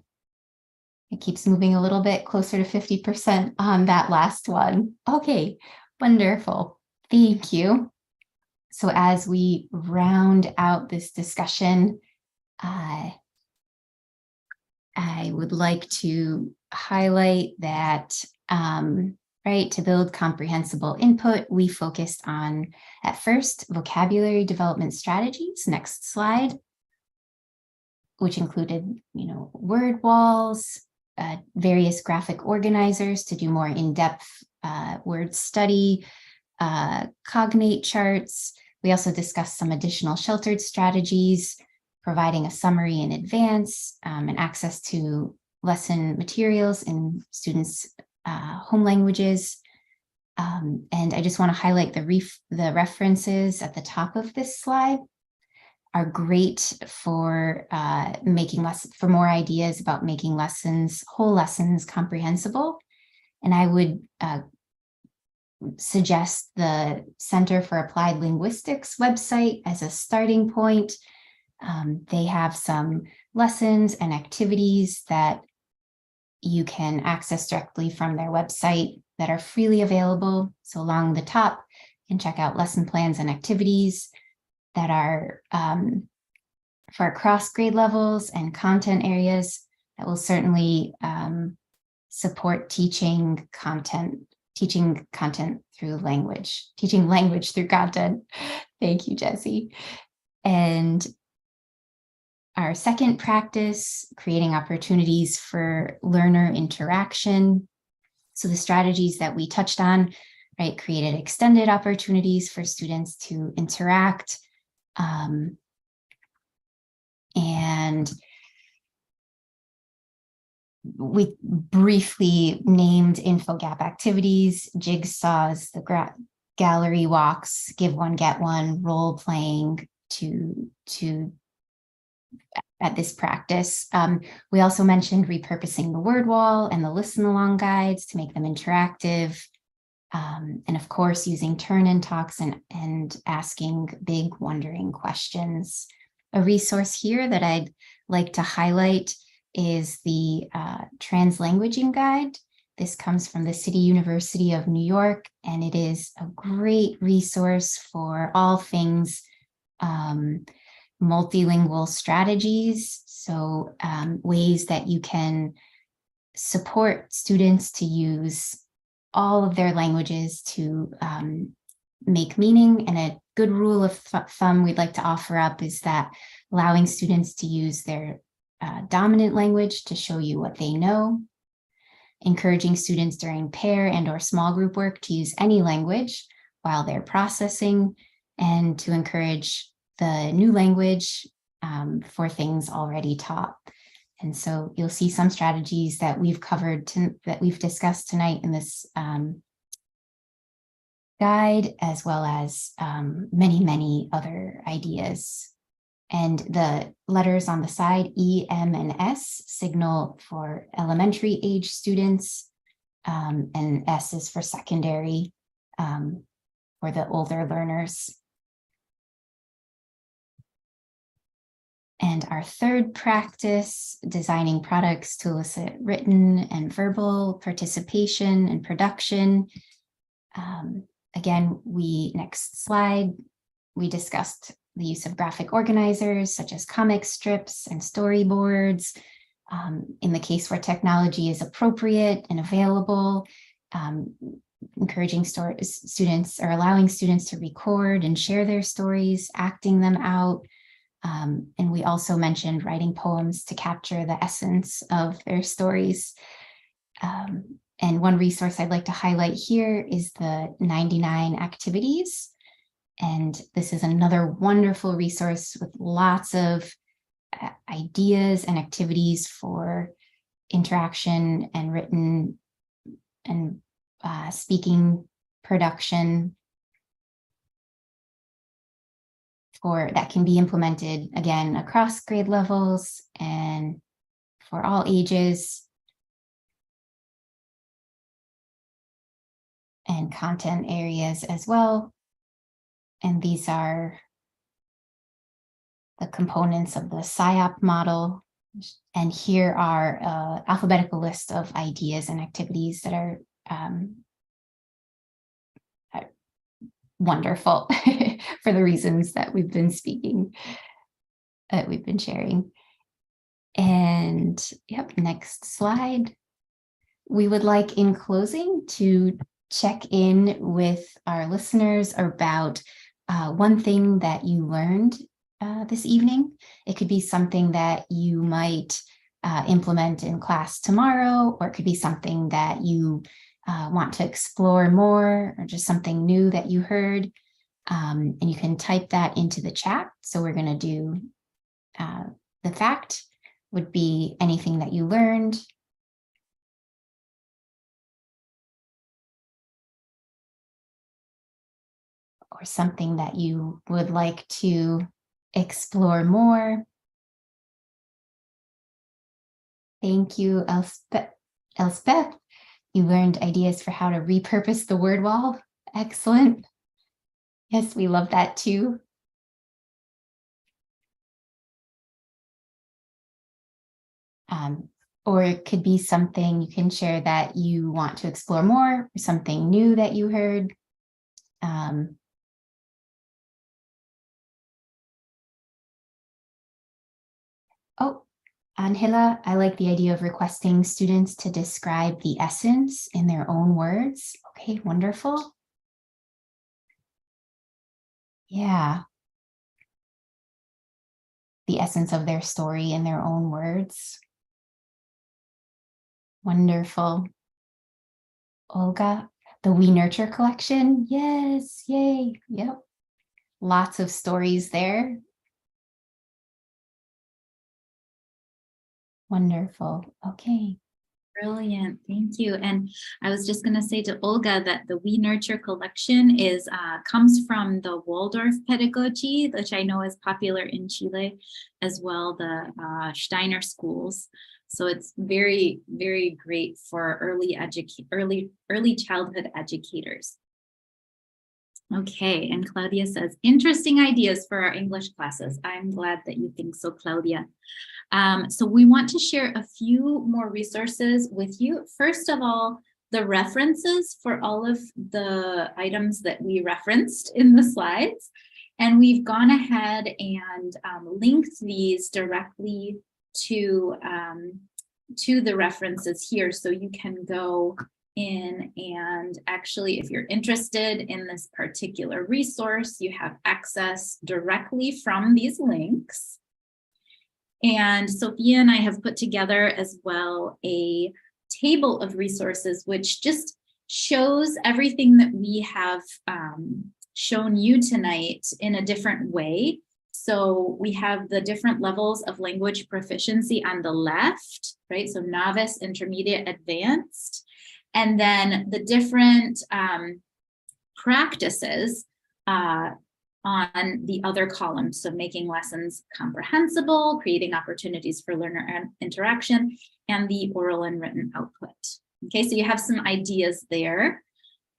It keeps moving a little bit closer to 50% on that last one. Okay, wonderful. Thank you. So as we round out this discussion, I would like to highlight that, right, to build comprehensible input, we focused on, at first, vocabulary development strategies, next slide, which included, word walls, various graphic organizers to do more in-depth word study, cognate charts. We also discussed some additional sheltered strategies, providing a summary in advance, and access to lesson materials in students' home languages. And I just want to highlight the references at the top of this slide are great for for more ideas about making whole lessons comprehensible. And I would suggest the Center for Applied Linguistics website as a starting point. They have some lessons and activities that you can access directly from their website that are freely available. So along the top, you can check out lesson plans and activities that are for across grade levels and content areas that will certainly support teaching content through language, teaching language through content. Thank you, Jessie. And Our second practice, creating opportunities for learner interaction. So the strategies that we touched on, right, created extended opportunities for students to interact. And we briefly named infogap activities, jigsaws, the gallery walks, give one, get one, role playing at this practice. We also mentioned repurposing the word wall and the listen along guides to make them interactive. And of course, using turn in talks and asking big wondering questions. A resource here that I'd like to highlight is the Translanguaging Guide. This comes from the City University of New York, and it is a great resource for all things multilingual strategies. So ways that you can support students to use all of their languages to make meaning. And a good rule of thumb we'd like to offer up is that allowing students to use their dominant language to show you what they know, encouraging students during pair and or small group work to use any language while they're processing, and to encourage the new language for things already taught. And so you'll see some strategies that we've covered, that we've discussed tonight in this guide, as well as many, many other ideas. And the letters on the side, E, M, and S, signal for elementary age students, and S is for secondary, for the older learners. And our third practice, designing products to elicit written and verbal participation and production. Again, next slide, we discussed the use of graphic organizers such as comic strips and storyboards. In the case where technology is appropriate and available, encouraging students or allowing students to record and share their stories, acting them out. And we also mentioned writing poems to capture the essence of their stories. And one resource I'd like to highlight here is the 99 activities. And this is another wonderful resource with lots of ideas and activities for interaction and written and speaking production that can be implemented, again, across grade levels and for all ages and content areas as well. And these are the components of the SIOP model. And here are an alphabetical list of ideas and activities that are wonderful for the reasons that we've been speaking, that we've been sharing. And yep, next slide. We would like in closing to check in with our listeners about one thing that you learned this evening. It could be something that you might implement in class tomorrow, or it could be something that you want to explore more, or just something new that you heard. And you can type that into the chat. So we're going to do the fact would be anything that you learned, or something that you would like to explore more. Thank you, Elspeth. You learned ideas for how to repurpose the word wall. Excellent. Yes, we love that too. Or it could be something you can share that you want to explore more, or something new that you heard. Oh, Angela, I like the idea of requesting students to describe the essence in their own words. Okay, wonderful. Yeah. the essence of their story in their own words. Wonderful. Olga, the We Nurture collection. Yes, yay. Yep. Lots of stories there. Wonderful. Okay. Brilliant, thank you. And I was just going to say to Olga that the We Nurture collection comes from the Waldorf pedagogy, which I know is popular in Chile, as well the Steiner schools. So it's very, very great for early childhood educators. Okay, and Claudia says, interesting ideas for our English classes. I'm glad that you think so, Claudia. So we want to share a few more resources with you. First of all, the references for all of the items that we referenced in the slides. And we've gone ahead and linked these directly to the references here. So you can go in and actually, if you're interested in this particular resource, you have access directly from these links. And Sophia and I have put together as well a table of resources, which just shows everything that we have shown you tonight in a different way. So we have the different levels of language proficiency on the left, right? So novice, intermediate, advanced. And then the different practices on the other columns. So making lessons comprehensible, creating opportunities for learner interaction, and the oral and written output. Okay, so you have some ideas there.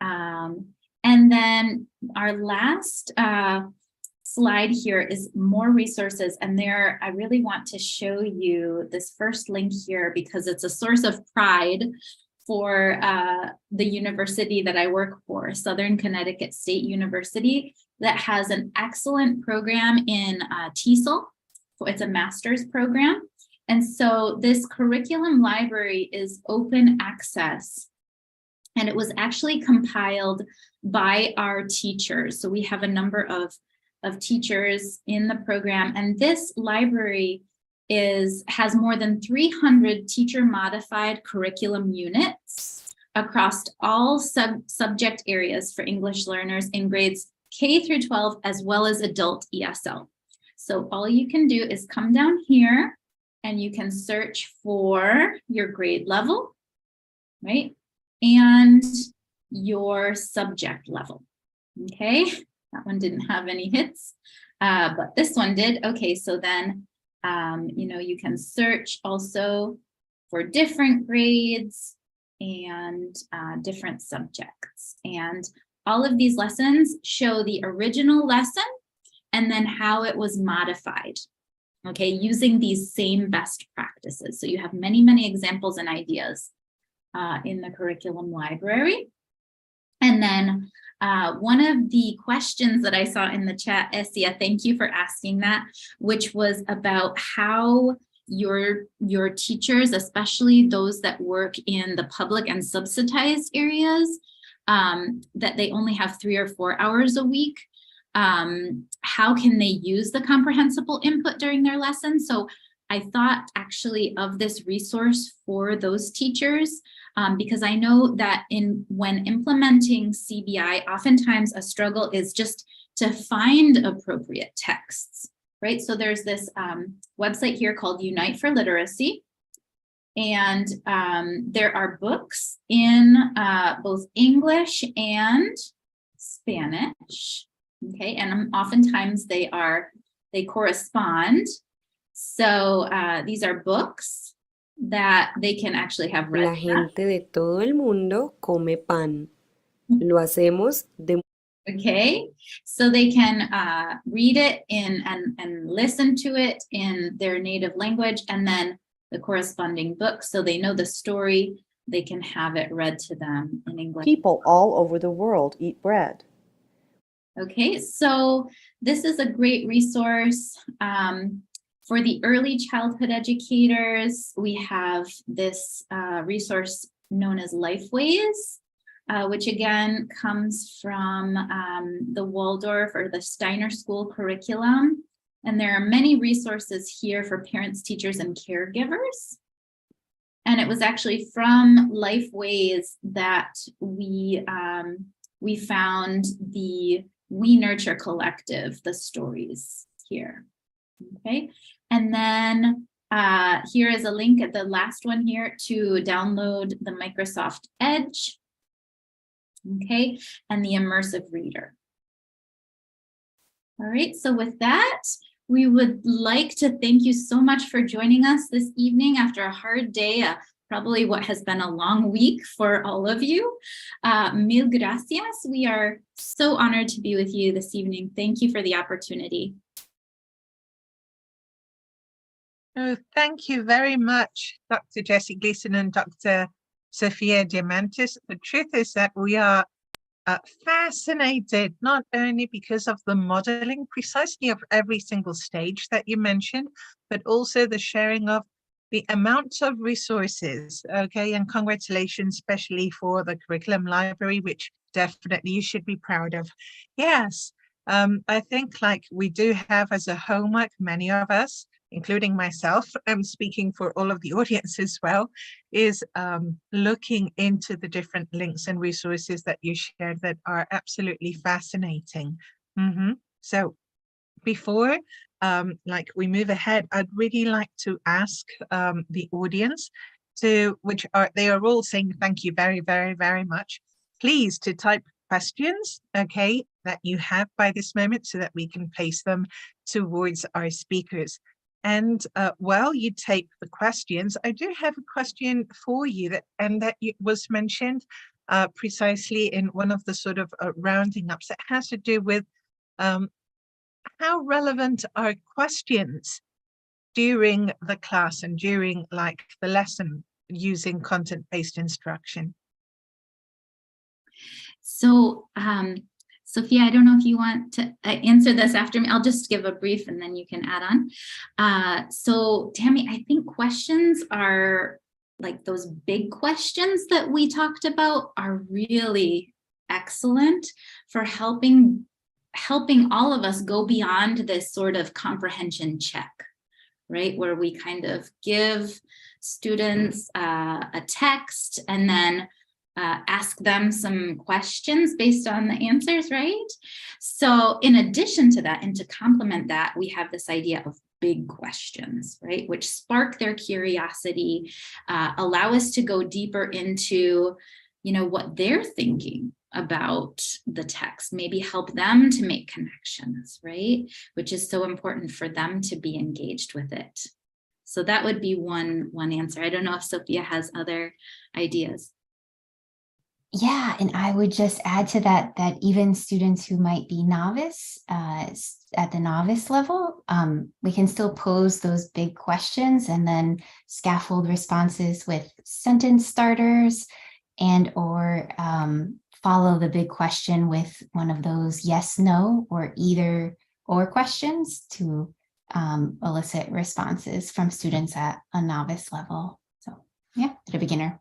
And then our last slide here is more resources. And there, I really want to show you this first link here because it's a source of pride for the university that I work for, Southern Connecticut State University, that has an excellent program in TESOL. It's a master's program. And so this curriculum library is open access. And it was actually compiled by our teachers. So we have a number of teachers in the program. And this library has more than 300 teacher modified curriculum units across all subject areas for English learners in grades K through 12, as well as adult ESL. So all you can do is come down here and you can search for your grade level, right? And your subject level, okay? That one didn't have any hits, but this one did. Okay, so then you can search also for different grades and different subjects. And all of these lessons show the original lesson and then how it was modified, okay, using these same best practices. So you have many, many examples and ideas in the curriculum library. And then one of the questions that I saw in the chat, Essia, thank you for asking that, which was about how your teachers, especially those that work in the public and subsidized areas, that they only have 3 or 4 hours a week, how can they use the comprehensible input during their lessons? So I thought actually of this resource for those teachers, because I know that when implementing CBI, oftentimes a struggle is just to find appropriate texts, right? So there's this website here called Unite for Literacy. And there are books in both English and Spanish, okay? And oftentimes they correspond. So these are books that they can actually have read. La gente de todo el mundo come pan. Lo hacemos de... Okay, so they can read it and listen to it in their native language, and then the corresponding book, so they know the story, they can have it read to them in English. People all over the world eat bread. Okay, so this is a great resource for the early childhood educators. We have this resource known as Lifeways, which again comes from the Waldorf or the Steiner School curriculum. And there are many resources here for parents, teachers, and caregivers. And it was actually from Lifeways that we found the We Nurture Collective, the stories here. Okay, and then here is a link at the last one here to download the Microsoft Edge, okay, and the immersive reader. All right, so with that, we would like to thank you so much for joining us this evening after a hard day, probably what has been a long week for all of you. Mil gracias. We are so honored to be with you this evening. Thank you for the opportunity. Oh, thank you very much, Dr. Jessie Gleason and Dr. Sophia Diamantis. The truth is that we are fascinated, not only because of the modeling precisely of every single stage that you mentioned, but also the sharing of the amount of resources, okay, and congratulations, especially for the curriculum library, which definitely you should be proud of. Yes, I think like we do have as a homework, many of us, including myself, I'm speaking for all of the audience as well, is looking into the different links and resources that you shared that are absolutely fascinating. So before like we move ahead, I'd really like to ask the audience to, they are all saying thank you very, very, very much. Please to type questions, okay, that you have by this moment so that we can place them towards our speakers. And while you take the questions, I do have a question for you that was mentioned precisely in one of the sort of rounding ups that has to do with how relevant are questions during the class and during like the lesson using content-based instruction? So, Sophia, I don't know if you want to answer this after me. I'll just give a brief and then you can add on. So Tammy, I think questions are like those big questions that we talked about are really excellent for helping all of us go beyond this sort of comprehension check, right? Where we kind of give students a text and then ask them some questions based on the answers, right? So in addition to that, and to complement that, we have this idea of big questions, right? Which spark their curiosity, allow us to go deeper into, what they're thinking about the text, maybe help them to make connections, right? Which is so important for them to be engaged with it. So that would be one answer. I don't know if Sophia has other ideas. Yeah, and I would just add to that even students who might be novice, at the novice level, we can still pose those big questions and then scaffold responses with sentence starters or follow the big question with one of those yes, no, or either or questions to elicit responses from students at a novice level. So yeah, at a beginner.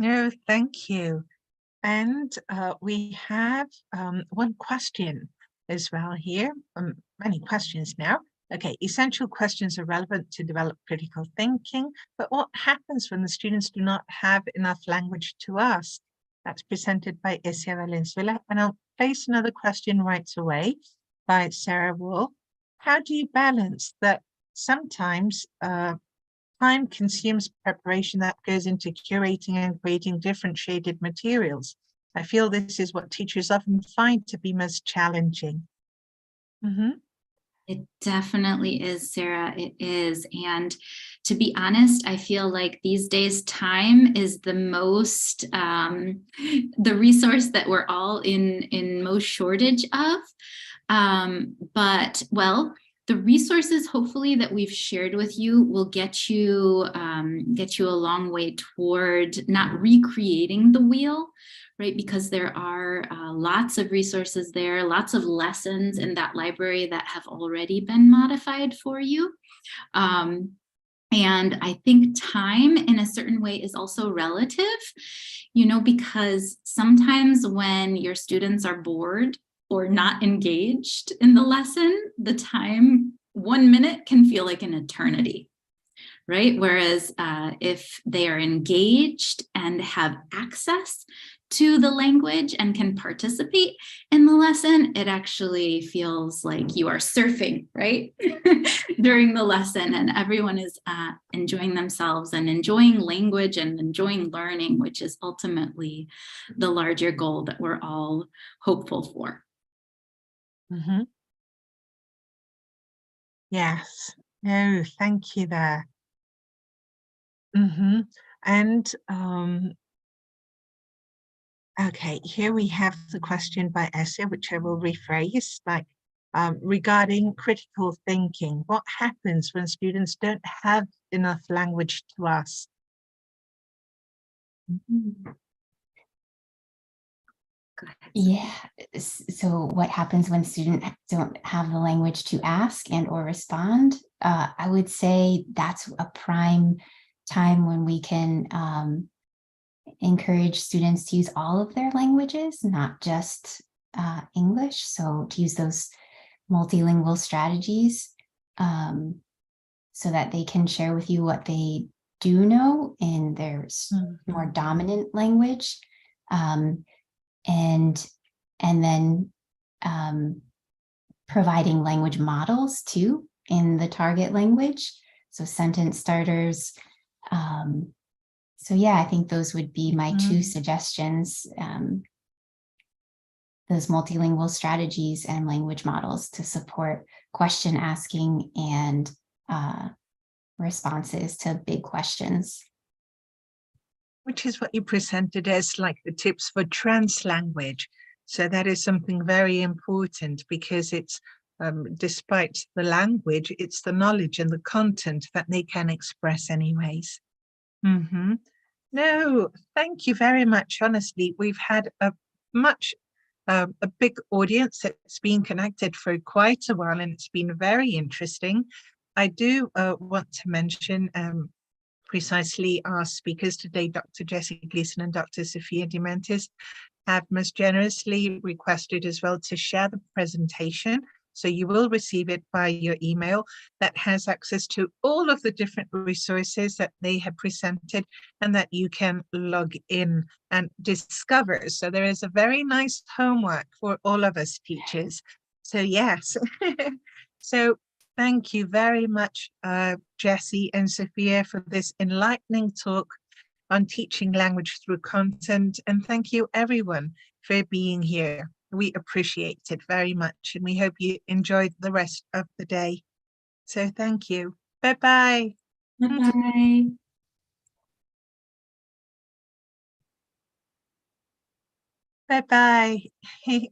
No, thank you. And we have one question as well here, many questions now. Okay, essential questions are relevant to develop critical thinking, but what happens when the students do not have enough language to ask? That's presented by Esia Valenzuela. And I'll place another question right away by Sarah Wool. How do you balance that sometimes time consumes preparation that goes into curating and creating differentiated materials? I feel this is what teachers often find to be most challenging. It definitely is, Sarah. It is. And to be honest, I feel like these days time is the most, the resource that we're all in most shortage of. But well, the resources hopefully that we've shared with you will get you a long way toward not recreating the wheel, right? Because there are lots of resources there, lots of lessons in that library that have already been modified for you. And I think time in a certain way is also relative, because sometimes when your students are bored, or not engaged in the lesson, the time, 1 minute can feel like an eternity, right? Whereas if they are engaged and have access to the language and can participate in the lesson, it actually feels like you are surfing, right? During the lesson, and everyone is enjoying themselves and enjoying language and enjoying learning, which is ultimately the larger goal that we're all hopeful for. Mm-hmm. Yes. No, thank you there. Mm-hmm. And okay, here we have the question by Essia, which I will rephrase, like regarding critical thinking. What happens when students don't have enough language to ask? Yeah. So what happens when students don't have the language to ask and or respond? I would say that's a prime time when we can encourage students to use all of their languages, not just English. So to use those multilingual strategies so that they can share with you what they do know in their more dominant language. And then providing language models too in the target language. So sentence starters. So yeah, I think those would be my two suggestions. Those multilingual strategies and language models to support question asking and responses to big questions. Which is what you presented as like the tips for trans language. So that is something very important because it's, despite the language, it's the knowledge and the content that they can express anyways. Mm-hmm. No, thank you very much. Honestly, we've had a big audience that's been connected for quite a while, and it's been very interesting. I do want to mention precisely our speakers today, Dr. Jessie Gleason and Dr. Sophia Dementis, have most generously requested as well to share the presentation. So you will receive it by your email that has access to all of the different resources that they have presented and that you can log in and discover. So there is a very nice homework for all of us teachers. So yes, so thank you very much, Jessie and Sophia, for this enlightening talk on teaching language through content. And thank you everyone for being here. We appreciate it very much, and we hope you enjoyed the rest of the day. So thank you. Bye-bye. Bye-bye. Bye-bye.